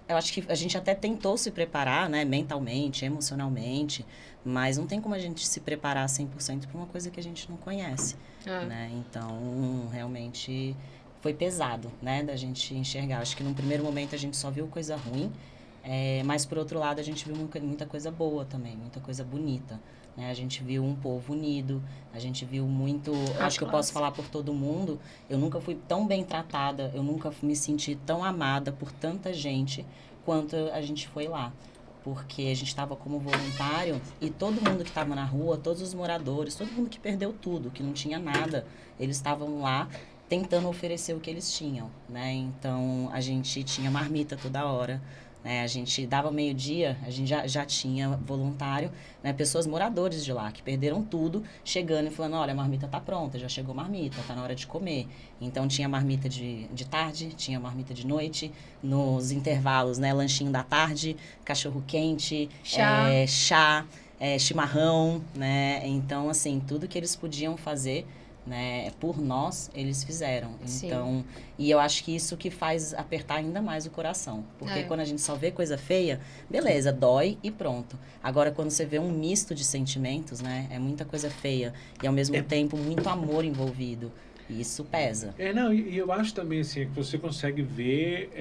Speaker 7: eu acho que a gente até tentou se preparar, né? Mentalmente, emocionalmente, mas não tem como a gente se preparar 100% para uma coisa que a gente não conhece, né? Então, realmente foi pesado, né? Da gente enxergar. Acho que num primeiro momento a gente só viu coisa ruim, mas por outro lado a gente viu muita coisa boa também, muita coisa bonita, né? A gente viu um povo unido, a gente viu muito... acho que eu posso falar por todo mundo, eu nunca fui tão bem tratada, eu nunca me senti tão amada por tanta gente quanto a gente foi lá. Porque a gente estava como voluntário e todo mundo que estava na rua, todos os moradores, todo mundo que perdeu tudo, que não tinha nada, eles estavam lá tentando oferecer o que eles tinham, né? Então, a gente tinha marmita toda hora, né? A gente dava meio-dia, a gente já tinha voluntário, né? Pessoas moradores de lá, que perderam tudo, chegando e falando, olha, a marmita tá pronta, já chegou marmita, tá na hora de comer. Então, tinha marmita de tarde, tinha marmita de noite, nos intervalos, né? Lanchinho da tarde, cachorro-quente, chá, chimarrão, né? Então, assim, tudo que eles podiam fazer, né, por nós, eles fizeram. Então, e eu acho que isso que faz apertar ainda mais o coração. Porque quando a gente só vê coisa feia, beleza, dói e pronto. Agora, quando você vê um misto de sentimentos, né, é muita coisa feia e ao mesmo tempo muito amor envolvido. E isso pesa.
Speaker 1: Não, e eu acho também assim, que você consegue ver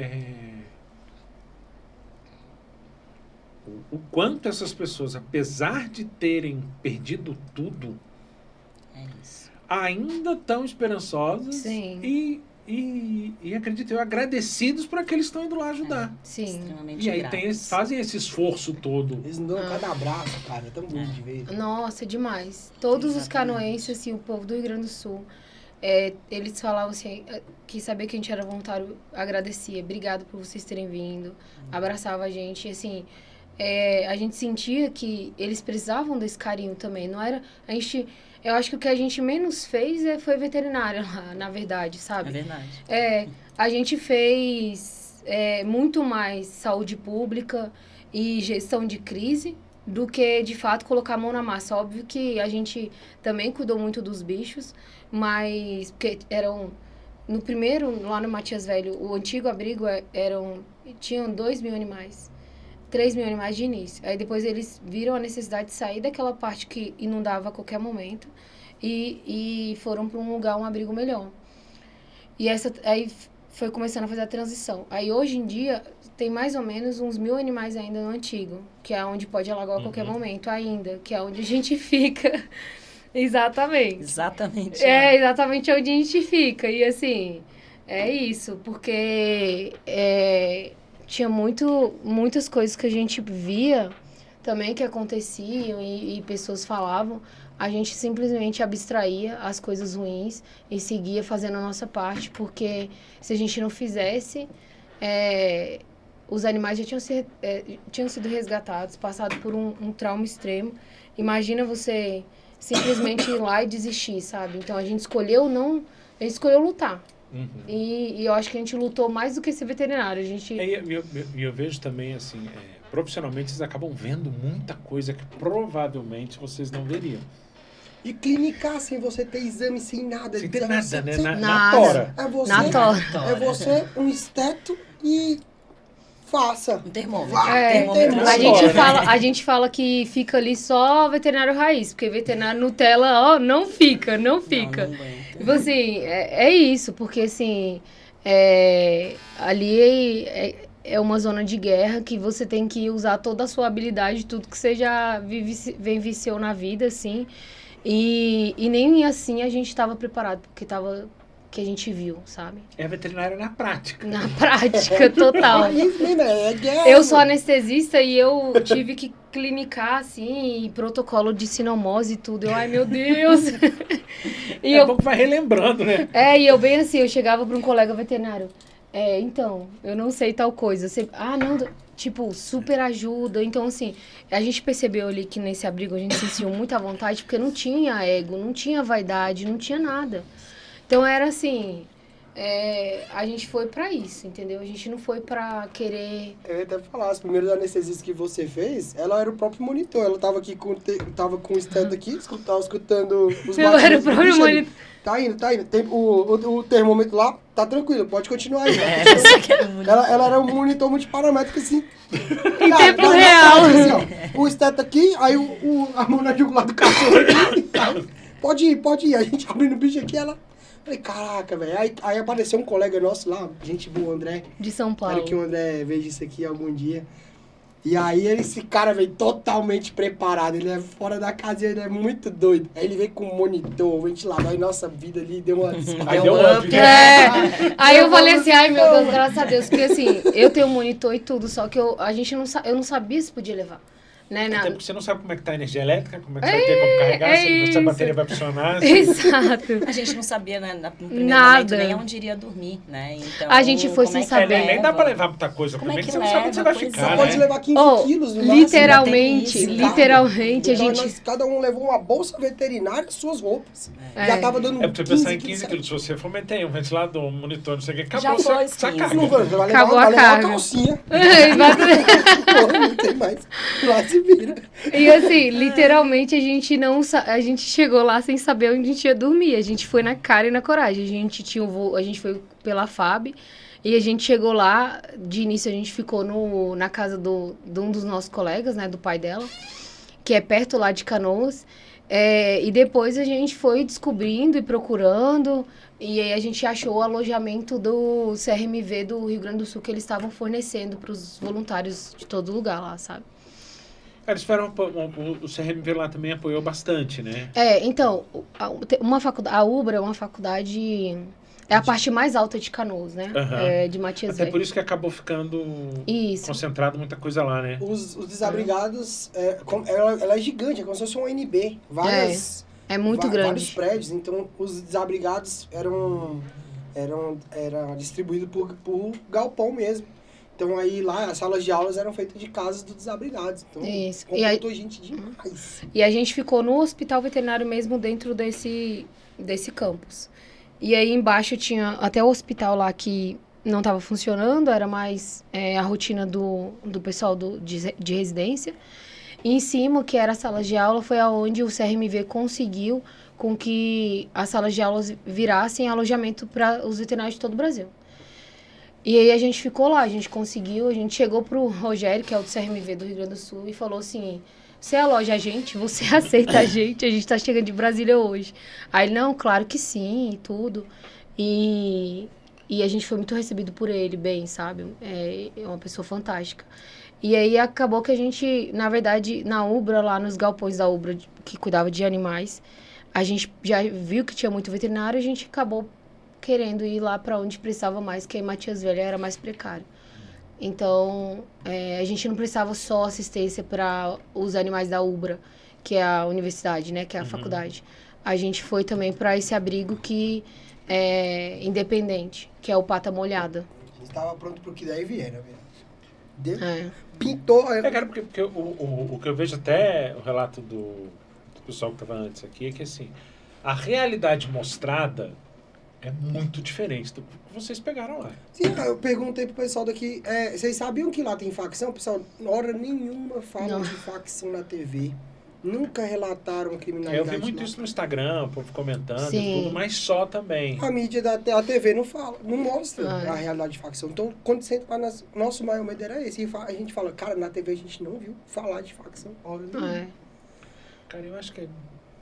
Speaker 1: o quanto essas pessoas, apesar de terem perdido tudo,
Speaker 7: É isso.
Speaker 1: ainda tão esperançosas.
Speaker 5: Sim.
Speaker 1: E acredito eu, agradecidos por aqueles que estão indo lá ajudar.
Speaker 5: Sim.
Speaker 7: Extremamente
Speaker 1: E aí
Speaker 7: gratos.
Speaker 1: fazem esse esforço todo.
Speaker 6: Eles não dão cada abraço, cara. É tão bonito de ver.
Speaker 5: Nossa, demais. Todos os
Speaker 7: Exatamente.
Speaker 5: canoenses, assim, o povo do Rio Grande do Sul, eles falavam assim, que sabia que a gente era voluntário, agradecia. Obrigado por vocês terem vindo. Abraçava a gente. E, assim, a gente sentia que eles precisavam desse carinho também. Não era... Eu acho que o que a gente menos fez foi veterinário lá, na verdade, sabe?
Speaker 7: É verdade.
Speaker 5: A gente fez muito mais saúde pública e gestão de crise do que, de fato, colocar a mão na massa. Óbvio que a gente também cuidou muito dos bichos, mas... Porque no primeiro, lá no Matias Velho, o antigo abrigo tinham 2.000 animais. 3.000 animais de início. Aí depois eles viram a necessidade de sair daquela parte que inundava a qualquer momento e foram para um abrigo melhor. E aí foi começando a fazer a transição. Aí hoje em dia tem mais ou menos uns 1.000 animais ainda no antigo, que é onde pode alagar a qualquer momento ainda, que é onde a gente fica. Exatamente.
Speaker 7: Exatamente.
Speaker 5: Exatamente onde a gente fica. E assim, é isso, porque tinha muitas coisas que a gente via também que aconteciam e pessoas falavam. A gente simplesmente abstraía as coisas ruins e seguia fazendo a nossa parte, porque se a gente não fizesse, os animais já tinham sido resgatados, passado por um trauma extremo. Imagina você simplesmente ir lá e desistir, sabe? Então a gente escolheu lutar.
Speaker 1: Uhum.
Speaker 5: E eu acho que a gente lutou mais do que ser veterinário.
Speaker 1: Eu vejo também, assim, profissionalmente vocês acabam vendo muita coisa que provavelmente vocês não veriam.
Speaker 6: E clinicar sem você ter exame, sem nada.
Speaker 1: Sem ter nada, né? Na
Speaker 5: Nada.
Speaker 1: tora.
Speaker 6: É você,
Speaker 5: Na tora.
Speaker 6: é você, um esteto e faça.
Speaker 7: Um termômetro.
Speaker 6: Termômetro.
Speaker 5: A gente fala que fica ali só veterinário raiz, porque veterinário Nutella, ó, não fica.
Speaker 7: Não aguenta.
Speaker 5: Tipo assim, é isso, porque assim, ali é uma zona de guerra que você tem que usar toda a sua habilidade, tudo que você já vivenciou na vida, assim. E nem assim a gente estava preparado, porque que a gente viu, sabe?
Speaker 1: É veterinária na prática.
Speaker 5: Na prática, total.
Speaker 6: Isso mesmo, é guerra.
Speaker 5: Eu sou anestesista e eu tive que clinicar, assim, protocolo de sinomose e tudo. Ai, meu Deus!
Speaker 1: E bom que vai relembrando, né?
Speaker 5: E eu bem assim, eu chegava para um colega veterinário. Então, eu não sei tal coisa. Não, tipo, super ajuda. Então, assim, a gente percebeu ali que nesse abrigo a gente se sentiu muito à vontade, porque não tinha ego, não tinha vaidade, não tinha nada. Então, era assim, a gente foi pra isso, entendeu? A gente não foi pra querer...
Speaker 6: Eu ia até falar, as primeiras anestesias que você fez, ela era o próprio monitor. Ela tava aqui tava com o stand aqui, tava escutando os
Speaker 5: Eu era o próprio
Speaker 6: bicho ali.
Speaker 5: monitor.
Speaker 6: Tá indo. Tem o termômetro lá, tá tranquilo, pode continuar aí. Ela era um monitor multiparamétrico, assim.
Speaker 5: Em tempo real.
Speaker 6: Assim, ó, o stand aqui, aí a mão na jugular do cachorro aqui. Tá. Pode ir. A gente abrindo o bicho aqui, ela... Falei, caraca, velho. Aí apareceu um colega nosso lá, gente boa, André.
Speaker 5: De São Paulo.
Speaker 6: Espero que o André veja isso aqui algum dia. E aí esse cara veio totalmente preparado. Ele é fora da casinha, ele é muito doido. Aí ele veio com monitor, ventilador. Aí nossa vida ali deu uma...
Speaker 1: Aí deu um up, né?
Speaker 5: Aí eu falei assim, ai meu Deus, graças a Deus. Porque assim, eu tenho monitor e tudo, só que eu não sabia se podia levar. Né,
Speaker 1: Até porque você não sabe como é que tá a energia elétrica, como é que você vai ter como carregar, se a bateria vai funcionar.
Speaker 5: Exato.
Speaker 7: A gente não sabia, né, no primeiro
Speaker 5: Nada.
Speaker 7: momento nem onde iria dormir, né? Então,
Speaker 5: A gente foi sem saber.
Speaker 1: Nem dá pra levar muita coisa
Speaker 7: Como
Speaker 1: também,
Speaker 7: é
Speaker 1: que
Speaker 7: que
Speaker 1: você não sabe onde você vai
Speaker 7: leva?
Speaker 1: ficar,
Speaker 6: Só
Speaker 1: né?
Speaker 6: pode levar 15 quilos no máximo.
Speaker 5: Literalmente,
Speaker 7: ainda tem isso.
Speaker 5: literalmente, a
Speaker 6: Então,
Speaker 5: gente...
Speaker 6: cada um levou uma bolsa veterinária e suas roupas. Já tava dando
Speaker 1: É porque você pensar em 15 quilos. Se você for meter um ventilador, um monitor, não sei o que, acabou
Speaker 7: Já foi
Speaker 1: essa
Speaker 7: 15.
Speaker 1: carga.
Speaker 6: Não vai levar,
Speaker 5: Acabou
Speaker 6: vai
Speaker 5: a
Speaker 6: levar
Speaker 5: carga.
Speaker 6: uma calcinha.
Speaker 5: E
Speaker 6: Pô, não tem mais. Lá se vira.
Speaker 5: assim, literalmente a gente chegou lá sem saber onde a gente ia dormir. A gente foi na cara e na coragem. A gente tinha um voo, a gente foi pela FAB e a gente chegou lá. De início a gente ficou na casa de um dos nossos colegas, né, do pai dela, que é perto lá de Canoas. E depois a gente foi descobrindo e procurando. E aí a gente achou o alojamento do CRMV do Rio Grande do Sul que eles estavam fornecendo para os voluntários de todo lugar lá, sabe?
Speaker 1: Eles fizeram, o CRMV lá também apoiou bastante, né?
Speaker 5: Então, a UBRA é uma faculdade... É a parte mais alta de Canoas, né?
Speaker 1: Uhum.
Speaker 5: De Matias
Speaker 1: Até
Speaker 5: Velho.
Speaker 1: por isso que acabou ficando concentrado muita coisa lá, né?
Speaker 6: Os desabrigados, ela é gigante, é como se fosse um ONB.
Speaker 5: É muito
Speaker 6: Vários
Speaker 5: grande.
Speaker 6: prédios, então os desabrigados era distribuído por galpão mesmo. Então aí lá as salas de aulas eram feitas de casas dos desabrigados. Então
Speaker 5: Isso.
Speaker 6: comportou gente demais.
Speaker 5: E a gente ficou no hospital veterinário mesmo dentro desse campus. E aí embaixo tinha até o hospital lá que não estava funcionando, era mais a rotina do pessoal de residência. E em cima, que era a sala de aula, foi aonde o CRMV conseguiu com que as salas de aulas virassem alojamento para os veterinários de todo o Brasil. E aí a gente ficou lá, a gente chegou pro Rogério, que é o do CRMV do Rio Grande do Sul, e falou assim, você aloja a gente, você aceita a gente tá chegando de Brasília hoje. Aí ele, não, claro que sim, e tudo. E a gente foi muito recebido por ele, bem, sabe? É uma pessoa fantástica. E aí acabou que a gente, na verdade, na UBRA, lá nos galpões da UBRA, que cuidava de animais, a gente já viu que tinha muito veterinário, a gente acabou querendo ir lá para onde precisava mais, que em Matias Velho era mais precário. Então, a gente não precisava só assistência para os animais da UBRA, que é a universidade, né, que é a faculdade. A gente foi também para esse abrigo que é independente, que é o Pata Molhada.
Speaker 6: A gente estava pronto pro que daí viera, velho. Pintou.
Speaker 1: Cara, porque o que eu vejo até o relato do pessoal que estava antes aqui é que, assim, a realidade mostrada é muito diferente do que vocês pegaram lá.
Speaker 6: Sim, eu perguntei pro pessoal daqui, vocês sabiam que lá tem facção? O pessoal, hora nenhuma fala de facção na TV. nunca relataram
Speaker 1: Eu
Speaker 6: criminalidade.
Speaker 1: vi muito
Speaker 6: lá.
Speaker 1: isso no Instagram, o povo comentando
Speaker 5: Sim.
Speaker 1: e tudo, mas só também.
Speaker 6: A mídia a TV não fala, não mostra
Speaker 5: É.
Speaker 6: a realidade de facção. Então, quando você entra lá, nosso maior medo era esse. E a gente fala, cara, na TV a gente não viu falar de facção. Hora nenhuma.
Speaker 5: É.
Speaker 1: Cara, eu acho que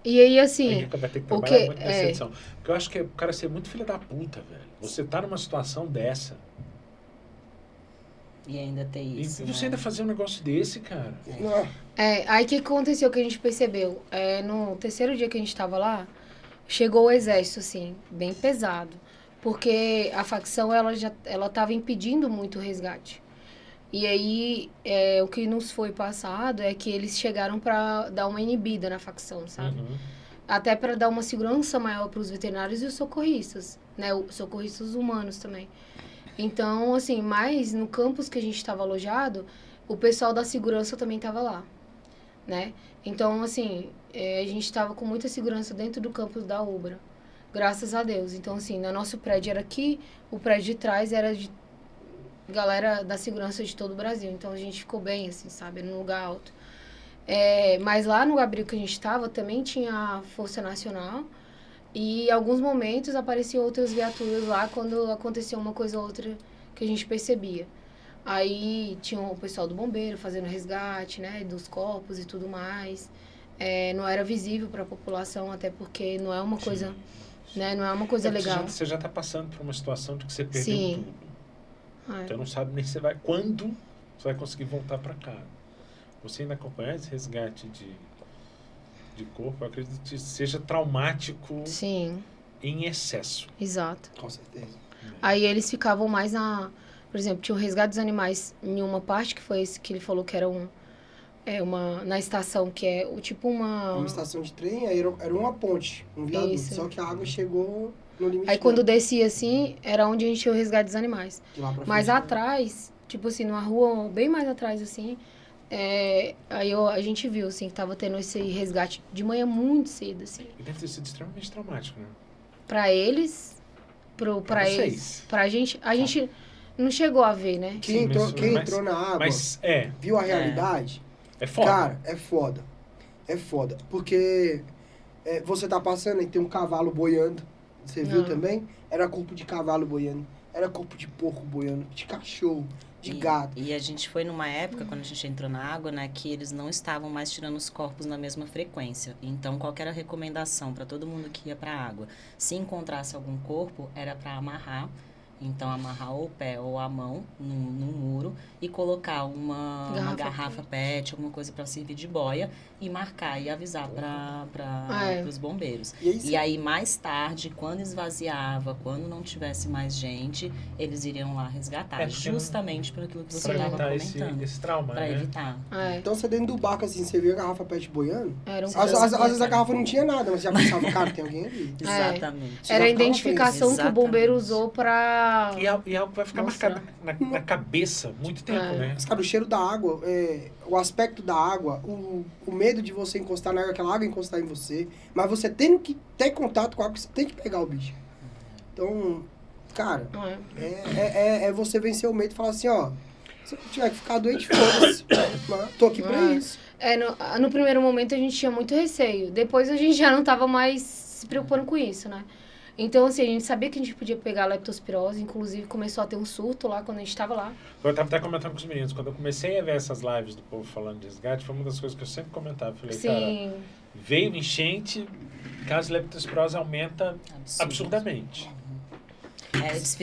Speaker 5: E aí,
Speaker 1: a
Speaker 5: assim,
Speaker 1: Erika vai ter que
Speaker 5: o
Speaker 1: trabalhar
Speaker 5: que-
Speaker 1: muito nessa
Speaker 5: é.
Speaker 1: edição. Porque eu acho que o cara ser muito filho da puta, velho. Você tá numa situação dessa
Speaker 7: E ainda tem
Speaker 1: e
Speaker 7: isso,
Speaker 1: você
Speaker 7: né?
Speaker 1: ainda fazer um negócio desse, cara.
Speaker 6: Não,
Speaker 5: aí o que aconteceu que a gente percebeu? No terceiro dia que a gente tava lá, chegou o exército, assim, bem pesado. Porque a facção, ela tava impedindo muito o resgate. E aí, o que nos foi passado é que eles chegaram pra dar uma inibida na facção, sabe?
Speaker 1: Uhum.
Speaker 5: Até para dar uma segurança maior para os veterinários e os socorristas, né? Os socorristas humanos também. Então, assim, mas no campus que a gente estava alojado, o pessoal da segurança também estava lá, né? Então, assim, a gente estava com muita segurança dentro do campus da Ubra, graças a Deus. Então, assim, no nosso prédio era aqui, o prédio de trás era de galera da segurança de todo o Brasil. Então, a gente ficou bem, assim, sabe? Num lugar alto. Mas lá no abrigo que a gente estava também tinha a Força Nacional e em alguns momentos apareciam outras viaturas lá quando acontecia uma coisa ou outra que a gente percebia. Aí tinha o pessoal do bombeiro fazendo resgate, né, dos corpos e tudo mais. Não era visível para a população, até porque não é uma coisa, né, não é uma coisa
Speaker 1: Porque
Speaker 5: legal.
Speaker 1: Você já tá passando por uma situação de que você perdeu
Speaker 5: Sim.
Speaker 1: tudo.
Speaker 5: É.
Speaker 1: Então não sabe nem quando você vai conseguir voltar para cá. Você ainda acompanhar esse resgate de corpo, eu acredito que seja traumático
Speaker 5: Sim,
Speaker 1: em excesso.
Speaker 5: exato.
Speaker 6: com certeza.
Speaker 5: Aí eles ficavam mais por exemplo, tinha o resgate dos animais em uma parte, que foi esse que ele falou que era na estação, que é tipo
Speaker 6: Uma estação de trem, aí era uma ponte, um viaduto.
Speaker 5: Isso.
Speaker 6: Só que a água chegou no limite.
Speaker 5: Aí quando
Speaker 6: dela,
Speaker 5: descia assim, era onde a gente tinha o resgate dos animais.
Speaker 6: de lá pra
Speaker 5: Mas
Speaker 6: frente, né?
Speaker 5: atrás, tipo assim, numa rua bem mais atrás, assim, a gente viu, assim, que tava tendo esse resgate de manhã muito cedo, assim.
Speaker 1: E deve ter sido extremamente traumático, né?
Speaker 5: Pra eles,
Speaker 1: Pra
Speaker 5: pra eles,
Speaker 1: vocês.
Speaker 5: pra gente, a gente não chegou a ver, né?
Speaker 6: Quem,
Speaker 1: Sim,
Speaker 6: entrou,
Speaker 1: mas-
Speaker 6: quem
Speaker 1: mas-
Speaker 6: entrou na água,
Speaker 1: Mas
Speaker 6: viu a realidade,
Speaker 1: é foda.
Speaker 6: cara, é foda. É foda. Porque você tá passando e tem um cavalo boiando. Você viu
Speaker 5: Não.
Speaker 6: também? Era corpo de cavalo boiando. Era corpo de porco boiando. De cachorro. De gato.
Speaker 7: E a gente foi numa época, quando a gente entrou na água, né, que eles não estavam mais tirando os corpos na mesma frequência. Então, qual que era a recomendação para todo mundo que ia para a água? Se encontrasse algum corpo, era para amarrar. Então, amarrar ou o pé ou a mão num muro e colocar uma garrafa PET, alguma coisa para servir de boia e marcar e avisar para os bombeiros.
Speaker 6: E aí,
Speaker 7: Mais tarde, quando esvaziava, quando não tivesse mais gente, eles iriam lá resgatar.
Speaker 1: Porque
Speaker 7: justamente por aquilo que você
Speaker 1: Pra
Speaker 7: estava
Speaker 1: evitar
Speaker 7: comentando.
Speaker 1: esse trauma,
Speaker 7: Para
Speaker 1: né?
Speaker 7: evitar.
Speaker 6: então você dentro do barco assim, você viu a garrafa PET boiando.
Speaker 5: Era um
Speaker 6: Às vezes a garrafa não tinha nada, mas você já pensava, cara, tem alguém ali.
Speaker 7: Exatamente.
Speaker 6: Você
Speaker 5: Era a
Speaker 6: já ficava
Speaker 5: identificação que o bombeiro usou pra...
Speaker 1: E é algo que vai ficar
Speaker 5: Mostrar.
Speaker 1: marcado na cabeça muito tempo, né?
Speaker 6: Mas, cara, o cheiro da água, o aspecto da água, o medo de você encostar na água, aquela água encostar em você, mas você tendo que ter contato com a água, você tem que pegar o bicho. Então, cara, é você vencer o medo e falar assim, ó, se eu tiver que ficar doente, foda-se. Tô aqui pra isso.
Speaker 5: No primeiro momento a gente tinha muito receio. Depois a gente já não tava mais se preocupando com isso, né? Então, assim, a gente sabia que a gente podia pegar a leptospirose. Inclusive, começou a ter um surto lá quando a gente tava lá.
Speaker 1: Eu estava até comentando com os meninos, quando eu comecei a ver essas lives do povo falando de resgate, foi uma das coisas que eu sempre comentava. Eu falei, cara,
Speaker 5: Sim,
Speaker 1: veio enchente, caso de leptospirose aumenta absurdamente.
Speaker 7: Eles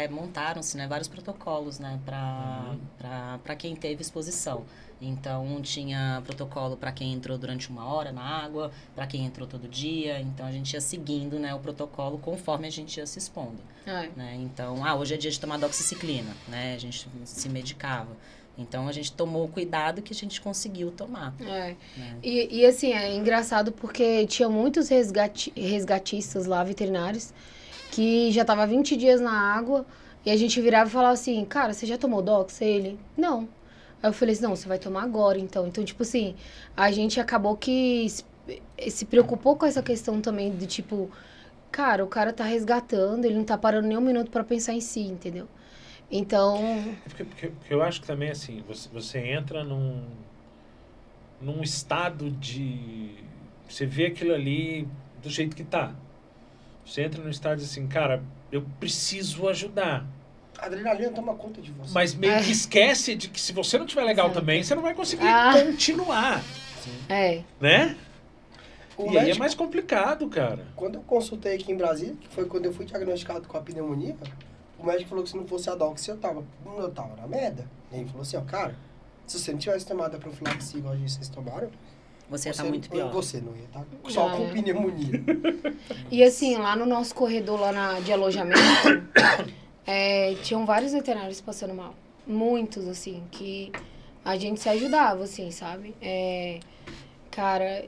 Speaker 7: montaram-se, né, vários protocolos, né, para quem teve exposição. Então, tinha protocolo para quem entrou durante 1 hora na água, para quem entrou todo dia. Então, a gente ia seguindo, né, o protocolo conforme a gente ia se expondo. Né? Então, hoje é dia de tomar doxiciclina, né? A gente se medicava. Então, a gente tomou o cuidado que a gente conseguiu tomar. Né?
Speaker 5: E assim, é engraçado porque tinha muitos resgatistas lá, veterinários, que já tava 20 dias na água, e a gente virava e falava assim, cara, você já tomou dox? Ele, não. Aí eu falei assim, não, você vai tomar agora, então. Então, tipo assim, a gente acabou que se preocupou com essa questão também de, tipo, cara, o cara tá resgatando, ele não tá parando nem um minuto pra pensar em si, entendeu? Então...
Speaker 1: Porque eu acho que também, assim, você entra num estado de... Você vê aquilo ali do jeito que tá. Você entra num estado assim, cara, eu preciso ajudar.
Speaker 6: A adrenalina toma conta de você.
Speaker 1: Mas meio que esquece de que se você não tiver legal
Speaker 5: Exato.
Speaker 1: também, você não vai conseguir continuar,
Speaker 5: É.
Speaker 1: né?
Speaker 6: O
Speaker 1: E aí é
Speaker 6: médico,
Speaker 1: mais complicado, cara.
Speaker 6: quando eu consultei aqui em Brasília, que foi quando eu fui diagnosticado com a pneumonia, o médico falou que se não fosse a Dox, eu tava na merda. E ele falou assim, ó, cara, se você não tivesse tomado a profilaxia igual a gente vocês tomaram,
Speaker 7: Você tá muito pior.
Speaker 6: Você não ia estar só com pneumonia.
Speaker 5: E assim, lá no nosso corredor, de alojamento, tinham vários veterinários passando mal. Muitos, assim, que a gente se ajudava, assim, sabe? Cara,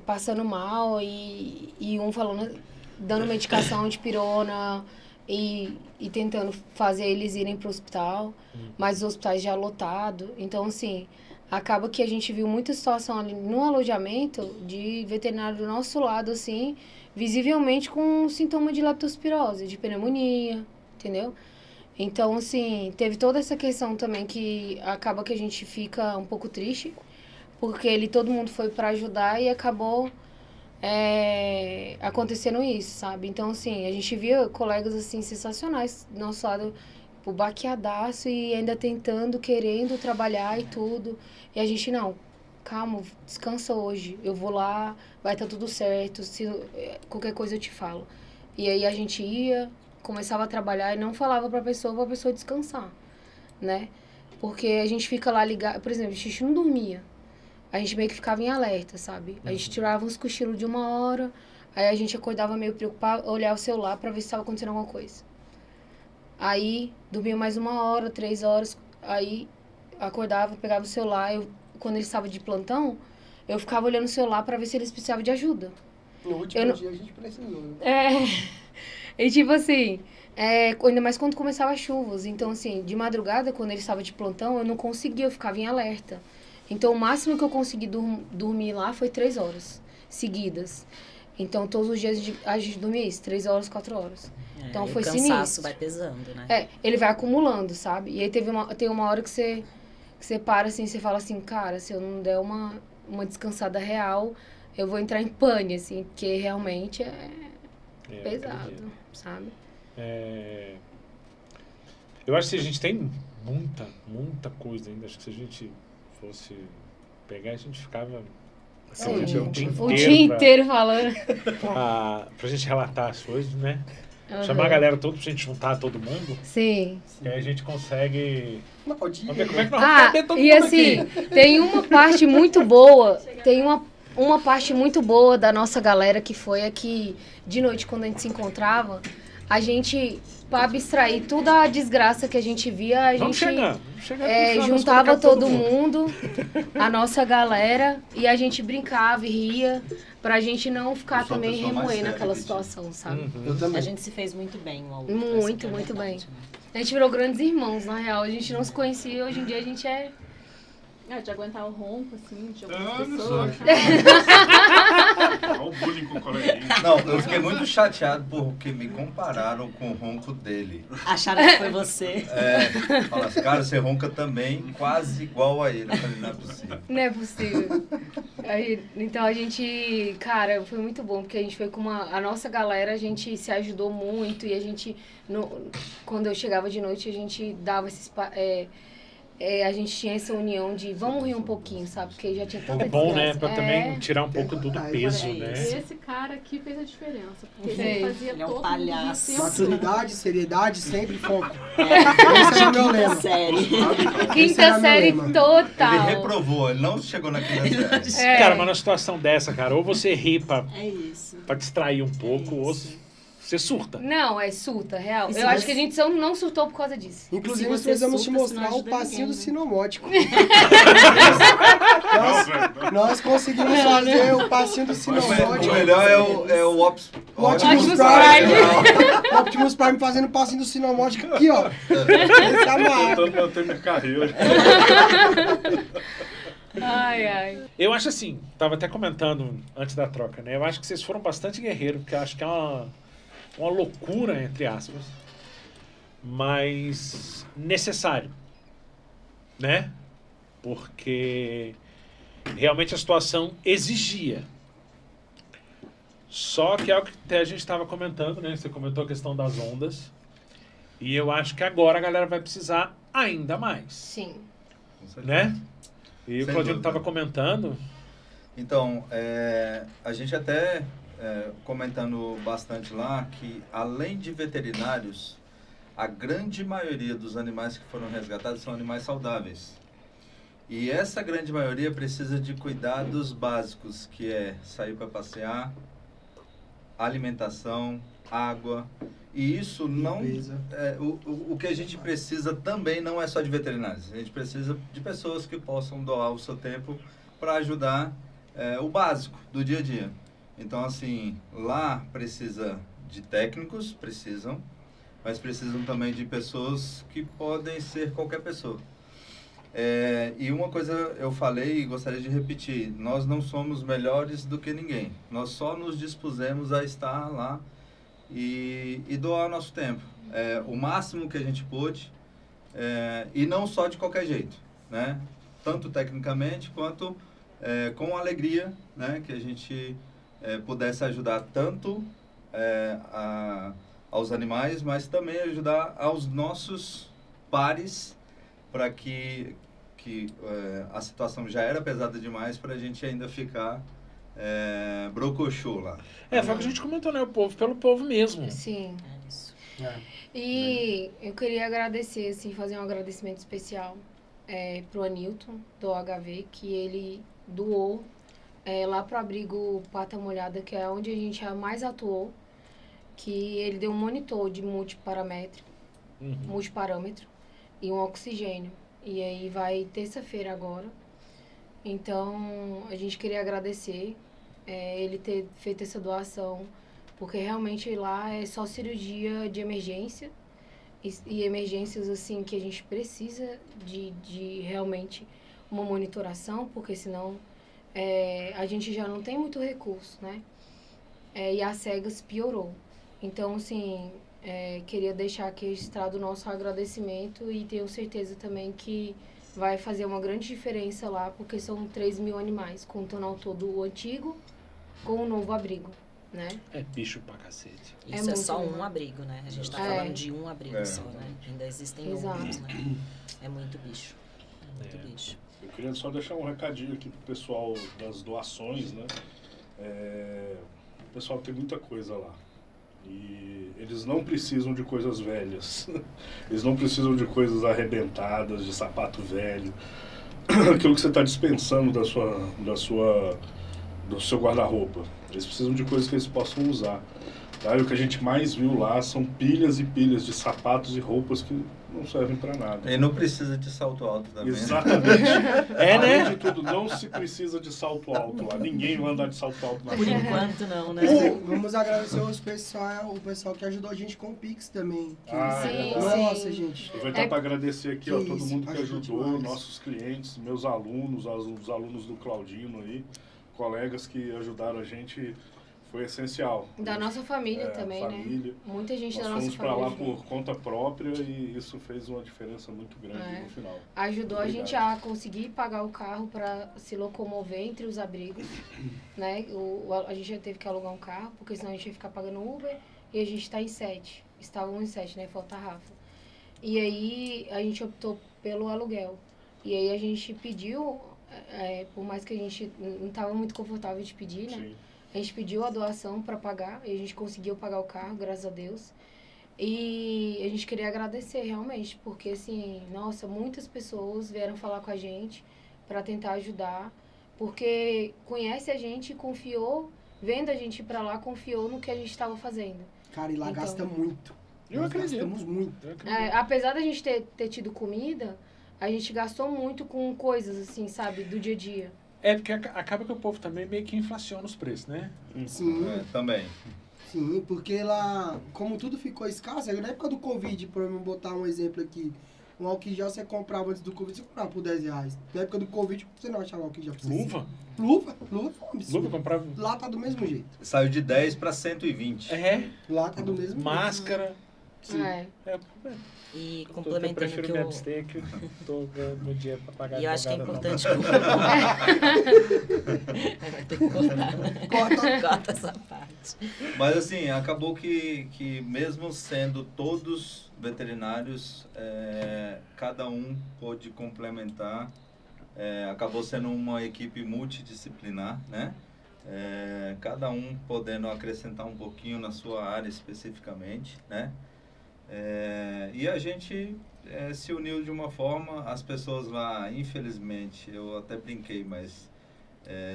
Speaker 5: passando mal e um falando, dando medicação de pirona e tentando fazer eles irem pro hospital, mas os hospitais já lotados. Então, assim, acaba que a gente viu muita situação ali no alojamento de veterinário do nosso lado, assim, visivelmente com sintoma de leptospirose, de pneumonia, entendeu? Então, assim, teve toda essa questão também que acaba que a gente fica um pouco triste, porque todo mundo foi para ajudar e acabou acontecendo isso, sabe? Então, assim, a gente via colegas, assim, sensacionais do nosso lado, o baqueadaço e ainda tentando, querendo trabalhar e tudo. E a gente, não, calma, descansa hoje, eu vou lá, vai estar tudo certo, se qualquer coisa eu te falo. E aí a gente ia, começava a trabalhar e não falava pra pessoa descansar, né? Porque a gente fica lá ligado, por exemplo, a gente não dormia. A gente meio que ficava em alerta, sabe? A gente tirava uns cochilos de 1 hora, aí a gente acordava meio preocupado, olhava o celular pra ver se estava acontecendo alguma coisa. Aí, dormia mais 1 hora, 3 horas, aí acordava, pegava o celular, quando ele estava de plantão, eu ficava olhando o celular pra ver se eles precisavam de ajuda.
Speaker 6: No último dia a gente precisou, né?
Speaker 5: E tipo assim, ainda mais quando começava as chuvas. Então, assim, de madrugada, quando ele estava de plantão, eu não conseguia, eu ficava em alerta. Então, o máximo que eu consegui dormir lá foi 3 horas seguidas. Então, todos os dias a gente dormia isso, 3 horas, 4 horas. Então, foi sinistro.
Speaker 7: O cansaço vai pesando, né?
Speaker 5: Ele vai acumulando, sabe? E aí tem uma hora que você para assim, você fala assim, cara, se eu não der uma descansada real, eu vou entrar em pane, assim, porque realmente é pesado, sabe?
Speaker 1: Eu acho que a gente tem muita coisa ainda. Acho que se a gente fosse pegar, a gente ficava
Speaker 5: O dia inteiro falando.
Speaker 1: pra gente relatar as coisas, né? Chamar a galera toda pra gente juntar todo mundo.
Speaker 5: Sim.
Speaker 1: E aí a gente consegue...
Speaker 6: Não,
Speaker 1: Vamos ver como é que nós vamos caber todo
Speaker 5: e
Speaker 1: mundo
Speaker 5: assim,
Speaker 1: aqui.
Speaker 5: tem uma parte muito boa, uma parte muito boa da nossa galera que foi aqui de noite, quando a gente se encontrava, a gente, pra abstrair toda a desgraça que a gente via, a
Speaker 1: Vamos
Speaker 5: gente
Speaker 1: chegar
Speaker 5: juntava todo mundo, a nossa galera, e a gente brincava e ria, pra gente não ficar
Speaker 2: Eu sou a
Speaker 5: também
Speaker 2: pessoa mais
Speaker 5: remoendo
Speaker 2: séria
Speaker 5: aquela
Speaker 2: que
Speaker 5: situação, sabe?
Speaker 6: Eu também.
Speaker 7: A gente se fez muito bem um ao outro.
Speaker 5: Muito,
Speaker 7: essa que é a
Speaker 5: muito bem.
Speaker 7: verdade, né?
Speaker 5: A gente virou grandes irmãos, na real. A gente não se conhecia, hoje em dia a gente é...
Speaker 4: De aguentar o ronco, assim, de algumas
Speaker 3: Olha
Speaker 4: pessoas.
Speaker 3: só. Olha o bullying com o coleguinha.
Speaker 2: Não, eu fiquei muito chateado porque me compararam com o ronco dele.
Speaker 7: Acharam que foi você.
Speaker 2: Fala assim, cara, você ronca também quase igual a ele. Eu falei, não é possível.
Speaker 5: Não é possível. Então a gente, cara, foi muito bom, porque a gente foi com a nossa galera, a gente se ajudou muito e a gente, quando eu chegava de noite, a gente dava esses... a gente tinha essa união de vamos rir um pouquinho, sabe? Porque já tinha tanta
Speaker 1: É bom, né?
Speaker 5: desgraça.
Speaker 1: Pra também tirar um pouco do peso,
Speaker 4: E
Speaker 1: né?
Speaker 4: esse cara aqui fez a diferença. Porque
Speaker 5: Fez.
Speaker 4: ele fazia
Speaker 7: Ele é um
Speaker 4: todo
Speaker 7: palhaço.
Speaker 4: mundo rir.
Speaker 6: Maturidade, seriedade, sempre foco.
Speaker 7: Esse
Speaker 6: é o meu lema.
Speaker 7: série.
Speaker 6: Esse era
Speaker 5: Quinta
Speaker 6: meu
Speaker 5: série
Speaker 6: lema.
Speaker 2: Ele
Speaker 5: total.
Speaker 2: reprovou, ele não chegou na quinta série.
Speaker 1: Cara, mas numa situação dessa, cara, ou você ri pra
Speaker 7: É isso.
Speaker 1: distrair um pouco, ou você surta.
Speaker 5: Não, é surta, real.
Speaker 7: E se
Speaker 5: Eu acho
Speaker 7: você-
Speaker 5: que a gente não surtou por causa disso.
Speaker 6: Inclusive,
Speaker 7: Se
Speaker 6: nós
Speaker 7: você
Speaker 6: precisamos te
Speaker 7: surta, você não
Speaker 6: mostrar o
Speaker 7: ajuda
Speaker 6: passinho
Speaker 7: ninguém,
Speaker 6: do
Speaker 7: né?
Speaker 6: sinomótico.
Speaker 3: Não,
Speaker 6: Nós conseguimos fazer o passinho do
Speaker 2: O
Speaker 6: sinomótico.
Speaker 2: melhor é o Optimus
Speaker 5: Optimus
Speaker 2: Prime.
Speaker 6: O Optimus Prime fazendo o passinho do sinomótico aqui, ó. Esse é amarrado.
Speaker 3: tentando manter minha carreira.
Speaker 5: Ai.
Speaker 1: Eu acho assim, tava até comentando antes da troca, né? Eu acho que vocês foram bastante guerreiros, porque eu acho que é uma loucura, entre aspas, mas necessário, né? Porque Realmente a situação exigia. Só que é o que até a gente estava comentando, né? Você comentou a questão das ondas. E eu acho que agora a galera vai precisar ainda mais,
Speaker 5: Sim.
Speaker 2: Com certeza.
Speaker 1: né? E o
Speaker 2: Sem
Speaker 1: Claudino
Speaker 2: dúvida.
Speaker 1: estava comentando.
Speaker 2: Então, a gente até comentando bastante lá que, além de veterinários, a grande maioria dos animais que foram resgatados são animais saudáveis. E essa grande maioria precisa de cuidados básicos, que é sair para passear, alimentação, água. E isso não...
Speaker 6: Limpeza.
Speaker 2: O que a gente precisa também não é só de veterinários. A gente precisa de pessoas que possam doar o seu tempo para ajudar o básico do dia a dia. Então, assim, lá precisa de técnicos, precisam, mas precisam também de pessoas que podem ser qualquer pessoa. E uma coisa eu falei e gostaria de repetir, nós não somos melhores do que ninguém. Nós só nos dispusemos a estar lá e doar nosso tempo. O máximo que a gente pôde, e não só de qualquer jeito, né? Tanto tecnicamente quanto com alegria, né? Que a gente pudesse ajudar tanto aos animais, mas também ajudar aos nossos pares, para que a situação já era pesada demais para a gente ainda ficar brocochô lá.
Speaker 1: Foi o que a gente comentou, né? O povo pelo povo mesmo.
Speaker 5: Sim.
Speaker 7: É isso.
Speaker 5: E eu queria agradecer, assim, fazer um agradecimento especial pro Anilton, do OHV, que ele doou lá pro abrigo Pata Molhada, que é onde a gente mais atuou, que ele deu um monitor de multiparâmetro e um oxigênio. E aí vai terça-feira agora. Então, a gente queria agradecer ele ter feito essa doação, porque realmente lá é só cirurgia de emergência e emergências assim que a gente precisa de realmente uma monitoração, porque senão a gente já não tem muito recurso, né? E a cegas piorou. Então, assim, queria deixar aqui registrado o nosso agradecimento e tenho certeza também que vai fazer uma grande diferença lá, porque são 3.000 animais, contando ao todo o antigo com o novo abrigo, né?
Speaker 1: É bicho pra cacete.
Speaker 7: Isso é
Speaker 5: muito
Speaker 7: só um
Speaker 5: legal.
Speaker 7: abrigo, né? A gente tá
Speaker 5: É.
Speaker 7: falando de um abrigo só, né? Ainda existem
Speaker 5: Exato.
Speaker 7: outros, né? É muito bicho. É muito bicho.
Speaker 3: Eu queria só deixar um recadinho aqui pro pessoal das doações, né? O pessoal tem muita coisa lá. E eles não precisam de coisas velhas. Eles não precisam de coisas arrebentadas, de sapato velho. Aquilo que você está dispensando do seu guarda-roupa. Eles precisam de coisas que eles possam usar. Tá? E o que a gente mais viu lá são pilhas e pilhas de sapatos e roupas que não servem para nada.
Speaker 2: E não precisa de salto alto também. né?
Speaker 3: Exatamente.
Speaker 1: É, né?
Speaker 3: Além de tudo, não se precisa de salto alto lá. Ninguém vai andar de salto alto na
Speaker 7: Por
Speaker 3: rua.
Speaker 7: enquanto não, né?
Speaker 6: Vamos agradecer o pessoal que ajudou a gente com o Pix também. Que-
Speaker 5: Sim,
Speaker 6: Nossa,
Speaker 5: sim.
Speaker 6: gente.
Speaker 3: Aproveitar para agradecer aqui, ó,
Speaker 6: Que
Speaker 3: todo
Speaker 6: isso,
Speaker 3: mundo que
Speaker 6: ajuda
Speaker 3: ajudou,
Speaker 6: demais.
Speaker 3: nossos clientes, meus alunos, os alunos do Claudino aí, colegas que ajudaram a gente, foi essencial.
Speaker 5: Da nossa família também,
Speaker 3: família.
Speaker 5: né? Muita gente
Speaker 3: Nós
Speaker 5: da nossa
Speaker 3: fomos para lá
Speaker 5: família
Speaker 3: por conta própria e isso fez uma diferença muito grande no final.
Speaker 5: ajudou a
Speaker 3: Obrigado.
Speaker 5: gente a conseguir pagar o carro para se locomover entre os abrigos, né? A gente já teve que alugar um carro, porque senão a gente ia ficar pagando Uber, e a gente tá em 7. Estávamos em 7, né? Falta a Rafa. E aí a gente optou pelo aluguel. E aí a gente pediu, por mais que a gente não estava muito confortável de pedir, né?
Speaker 3: Sim.
Speaker 5: A gente pediu a doação para pagar e a gente conseguiu pagar o carro, graças a Deus. E a gente queria agradecer realmente, porque assim, nossa, muitas pessoas vieram falar com a gente para tentar ajudar, porque conhece a gente, confiou, vendo a gente ir para lá, confiou no que a gente estava fazendo.
Speaker 6: Cara, e lá
Speaker 5: Então.
Speaker 6: gasta muito.
Speaker 1: Eu
Speaker 6: Nós
Speaker 1: acredito.
Speaker 6: gastamos muito.
Speaker 1: Eu acredito.
Speaker 5: Apesar da gente ter tido comida, a gente gastou muito com coisas assim, sabe, do dia a dia.
Speaker 1: Porque acaba que o povo também meio que inflaciona os preços, né?
Speaker 6: Sim,
Speaker 2: Também.
Speaker 6: sim, porque lá, como tudo ficou escasso, na época do Covid, por eu botar um exemplo aqui, um álcool em gel você comprava antes do Covid, você comprava por R$10. Na época do Covid, você não achava álcool em gel pra você.
Speaker 1: Luva?
Speaker 6: Luva foi um absurdo.
Speaker 1: Luva comprava.
Speaker 6: Lá tá do mesmo jeito.
Speaker 2: Saiu de 10 para 120.
Speaker 1: É.
Speaker 6: Lá tá do mesmo
Speaker 1: Máscara.
Speaker 5: É.
Speaker 7: E
Speaker 1: Eu
Speaker 7: complementando
Speaker 1: prefiro
Speaker 7: que
Speaker 1: me
Speaker 7: eu...
Speaker 1: abster que eu tô ganhando meu dinheiro pra pagar
Speaker 7: E eu acho que é
Speaker 1: advogada, não.
Speaker 7: importante... Vai ter que cortar. Corta essa parte.
Speaker 2: Mas assim, acabou que mesmo sendo todos veterinários, cada um pôde complementar, acabou sendo uma equipe multidisciplinar, né? Cada um podendo acrescentar um pouquinho na sua área especificamente, né? E a gente se uniu de uma forma, as pessoas lá, infelizmente, eu até brinquei, mas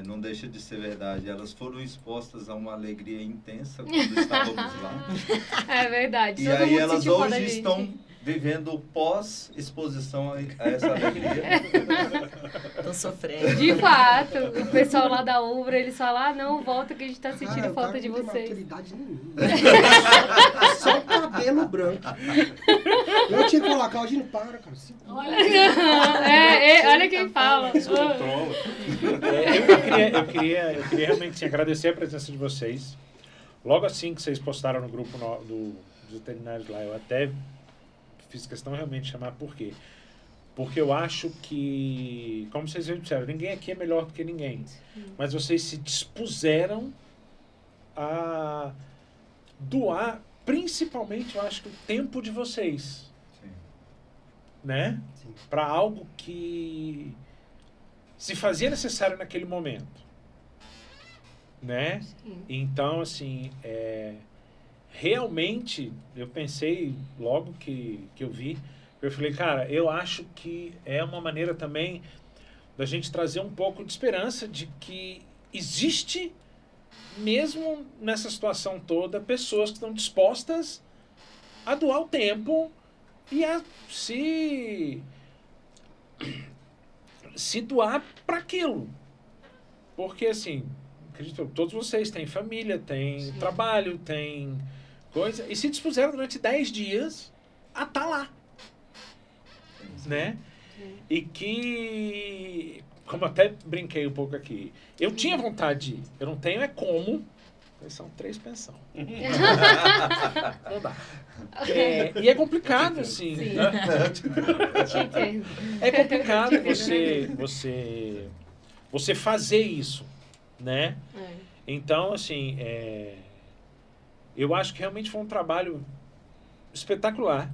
Speaker 2: não deixa de ser verdade, elas foram expostas a uma alegria intensa quando estávamos lá.
Speaker 4: É verdade.
Speaker 2: E
Speaker 4: todo
Speaker 2: aí
Speaker 4: mundo
Speaker 2: elas
Speaker 4: sentiu falta da
Speaker 2: hoje
Speaker 4: gente.
Speaker 2: estão vivendo pós-exposição a essa alegria.
Speaker 7: Tô sofrendo.
Speaker 4: De fato, o pessoal lá da Ubra, eles falam, não, volta que a gente tá sentindo
Speaker 6: Cara, o
Speaker 4: falta
Speaker 6: cara
Speaker 4: de
Speaker 6: não tem
Speaker 4: vocês.
Speaker 6: maturidade nenhuma. Só o cabelo branco. Eu tinha que falar, Claudinho, para, cara.
Speaker 4: Olha, olha quem fala.
Speaker 3: Controla.
Speaker 1: Eu queria realmente sim, agradecer a presença de vocês. Logo assim que vocês postaram no grupo dos veterinários lá, eu até fiz questão realmente de chamar. Por quê? Porque eu acho que, como vocês já disseram, ninguém aqui é melhor do que ninguém. Mas vocês se dispuseram a doar, principalmente, eu acho que o tempo de vocês.
Speaker 2: Sim.
Speaker 1: Né?
Speaker 6: Sim.
Speaker 1: Para algo que se fazia necessário naquele momento, né?
Speaker 5: Sim.
Speaker 1: Então, assim, realmente, eu pensei logo que eu vi, eu falei, cara, eu acho que é uma maneira também da gente trazer um pouco de esperança de que existe, mesmo nessa situação toda, pessoas que estão dispostas a doar o tempo e a se doar para aquilo. Porque, assim, acredito, todos vocês têm família, têm trabalho, têm coisa, e se dispuseram durante 10 dias a estar lá. Né? E que, como até brinquei um pouco aqui, eu tinha vontade de ir, eu não tenho como, são 3 pensão. Não dá. E é complicado, assim.
Speaker 4: Sim. Te entendo.
Speaker 1: É complicado você fazer isso, né?
Speaker 5: É.
Speaker 1: Então, assim, eu acho que realmente foi um trabalho espetacular.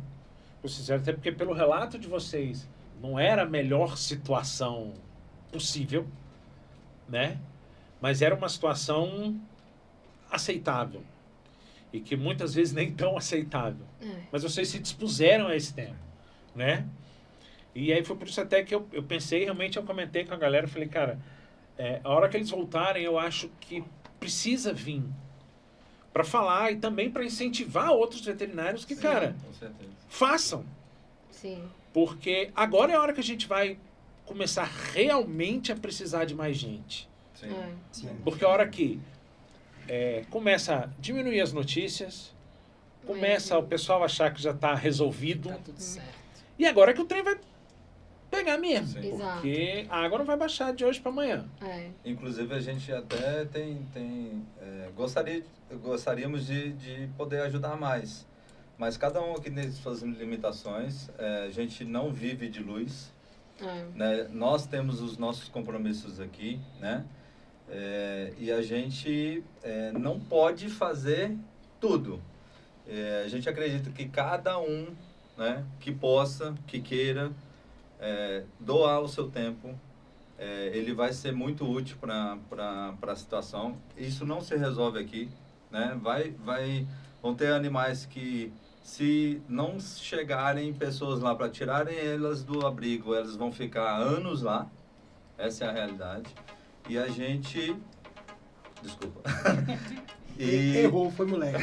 Speaker 1: Até porque pelo relato de vocês, não era a melhor situação possível, né? Mas era uma situação aceitável. E que muitas vezes nem tão aceitável. Mas vocês se dispuseram a esse tempo, né? E aí foi por isso até que eu pensei, realmente eu comentei com a galera, falei, cara, a hora que eles voltarem, eu acho que precisa vir para falar e também para incentivar outros veterinários que,
Speaker 2: Sim,
Speaker 1: cara,
Speaker 2: com certeza.
Speaker 1: façam.
Speaker 5: Sim.
Speaker 1: Porque agora é a hora que a gente vai começar realmente a precisar de mais gente.
Speaker 2: Sim.
Speaker 6: Sim.
Speaker 1: Porque a hora que começa a diminuir as notícias, começa o pessoal achar que já está resolvido.
Speaker 7: Tá tudo certo.
Speaker 1: E agora é que o trem vai pegar mesmo.
Speaker 2: Sim.
Speaker 5: Exato.
Speaker 1: Porque a água não vai baixar de hoje para amanhã.
Speaker 2: Inclusive, a gente até gostaríamos de poder ajudar mais. Mas cada um aqui tem suas limitações. A gente não vive de luz. Né? Nós temos os nossos compromissos aqui, né? E a gente não pode fazer tudo. A gente acredita que cada um, né, que possa, que queira doar o seu tempo, ele vai ser muito útil para a situação. Isso não se resolve aqui, né? Vão ter animais que, se não chegarem pessoas lá para tirarem elas do abrigo, elas vão ficar anos lá. Essa é a realidade. E a gente... Desculpa.
Speaker 6: Errou, foi moleque.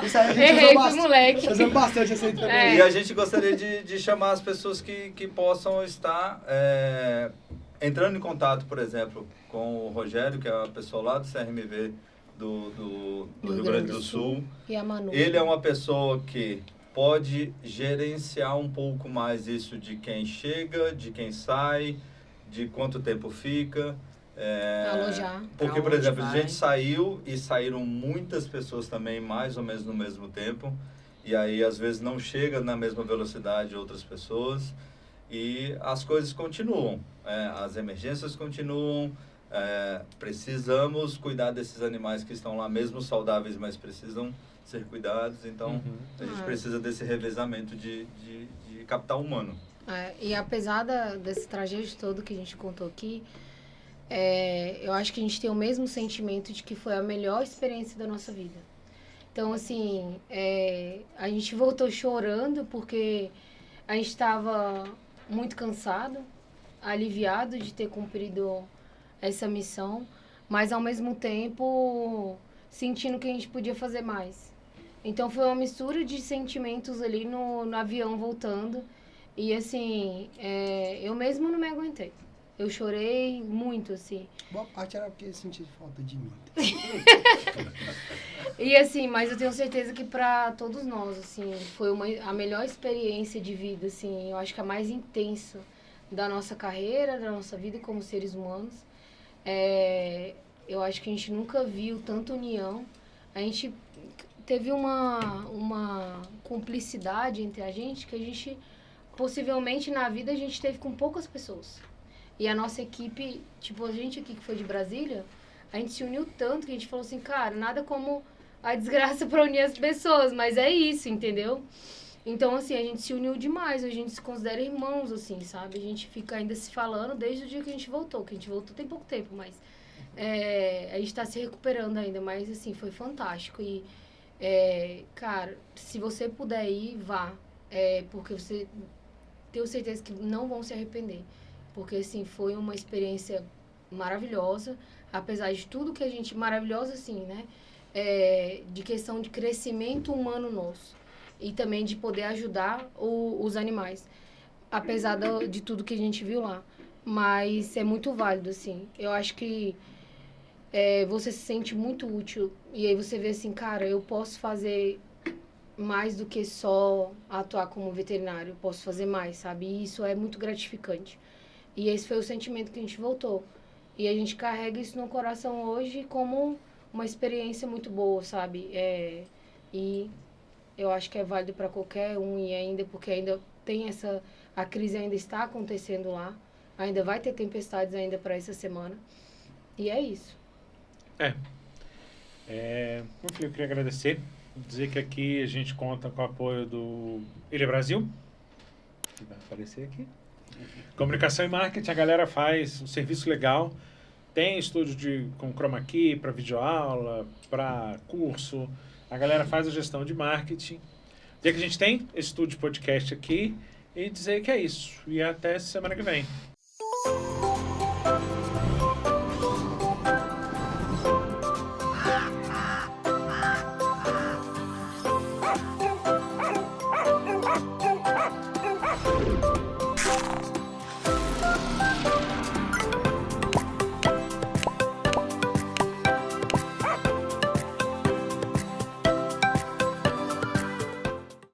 Speaker 6: Isso aí a gente
Speaker 4: Errei,
Speaker 6: usou
Speaker 4: fui moleque.
Speaker 6: Usamos bastante essa aí também.
Speaker 2: E a gente gostaria de chamar as pessoas que possam estar entrando em contato, por exemplo, com o Rogério, que é a pessoa lá do CRMV do Rio Grande do Sul.
Speaker 5: E a Manu.
Speaker 2: Ele é uma pessoa que pode gerenciar um pouco mais isso de quem chega, de quem sai, de quanto tempo fica.
Speaker 5: Alojar.
Speaker 2: Porque, por
Speaker 8: Pra onde
Speaker 2: exemplo, a
Speaker 8: vai?
Speaker 2: gente saiu e saíram muitas pessoas também, mais ou menos no mesmo tempo. E aí, às vezes, não chega na mesma velocidade outras pessoas. E as coisas continuam. As emergências continuam. Precisamos cuidar desses animais que estão lá, mesmo saudáveis, mas precisam ser cuidados. Então, a gente precisa desse revezamento de capital humano.
Speaker 5: E apesar desse tragédia todo que a gente contou aqui, eu acho que a gente tem o mesmo sentimento de que foi a melhor experiência da nossa vida. Então, assim, a gente voltou chorando porque a gente estava muito cansado, aliviado de ter cumprido essa missão, mas ao mesmo tempo sentindo que a gente podia fazer mais. Então foi uma mistura de sentimentos ali no avião voltando. E assim, eu mesmo não me aguentei. Eu chorei muito, assim.
Speaker 6: Boa parte era porque eu senti falta de mim.
Speaker 5: E assim, mas eu tenho certeza que para todos nós, assim, foi a melhor experiência de vida, assim. Eu acho que a mais intensa da nossa carreira, da nossa vida como seres humanos. Eu acho que a gente nunca viu tanta união. A gente teve uma cumplicidade entre a gente que a gente, possivelmente na vida, a gente teve com poucas pessoas. E a nossa equipe, tipo, a gente aqui que foi de Brasília, a gente se uniu tanto que a gente falou assim, cara, nada como a desgraça para unir as pessoas, mas é isso, entendeu? Então, assim, a gente se uniu demais, a gente se considera irmãos, assim, sabe? A gente fica ainda se falando desde o dia que a gente voltou tem pouco tempo, mas a gente tá se recuperando ainda, mas, assim, foi fantástico. E, cara, se você puder ir, vá, porque você tenho certeza que não vão se arrepender. Porque, assim, foi uma experiência maravilhosa, apesar de tudo que a gente... Maravilhosa, assim, né? De questão de crescimento humano nosso. E também de poder ajudar os animais. Apesar de tudo que a gente viu lá. Mas é muito válido, assim. Eu acho que você se sente muito útil. E aí você vê assim, cara, eu posso fazer mais do que só atuar como veterinário. Eu posso fazer mais, sabe? E isso é muito gratificante. E esse foi o sentimento que a gente voltou. E a gente carrega isso no coração hoje como uma experiência muito boa, sabe? E eu acho que é válido para qualquer um, e ainda porque ainda tem a crise ainda está acontecendo lá, ainda vai ter tempestades ainda para essa semana, e é isso.
Speaker 1: Eu queria agradecer, dizer que aqui a gente conta com o apoio do Ilha Brasil, que vai aparecer aqui. Comunicação e marketing, a galera faz um serviço legal, tem estúdio com chroma key para videoaula, para curso. A galera faz a gestão de marketing. Dizer que a gente tem esse estúdio podcast aqui e dizer que é isso. E até semana que vem.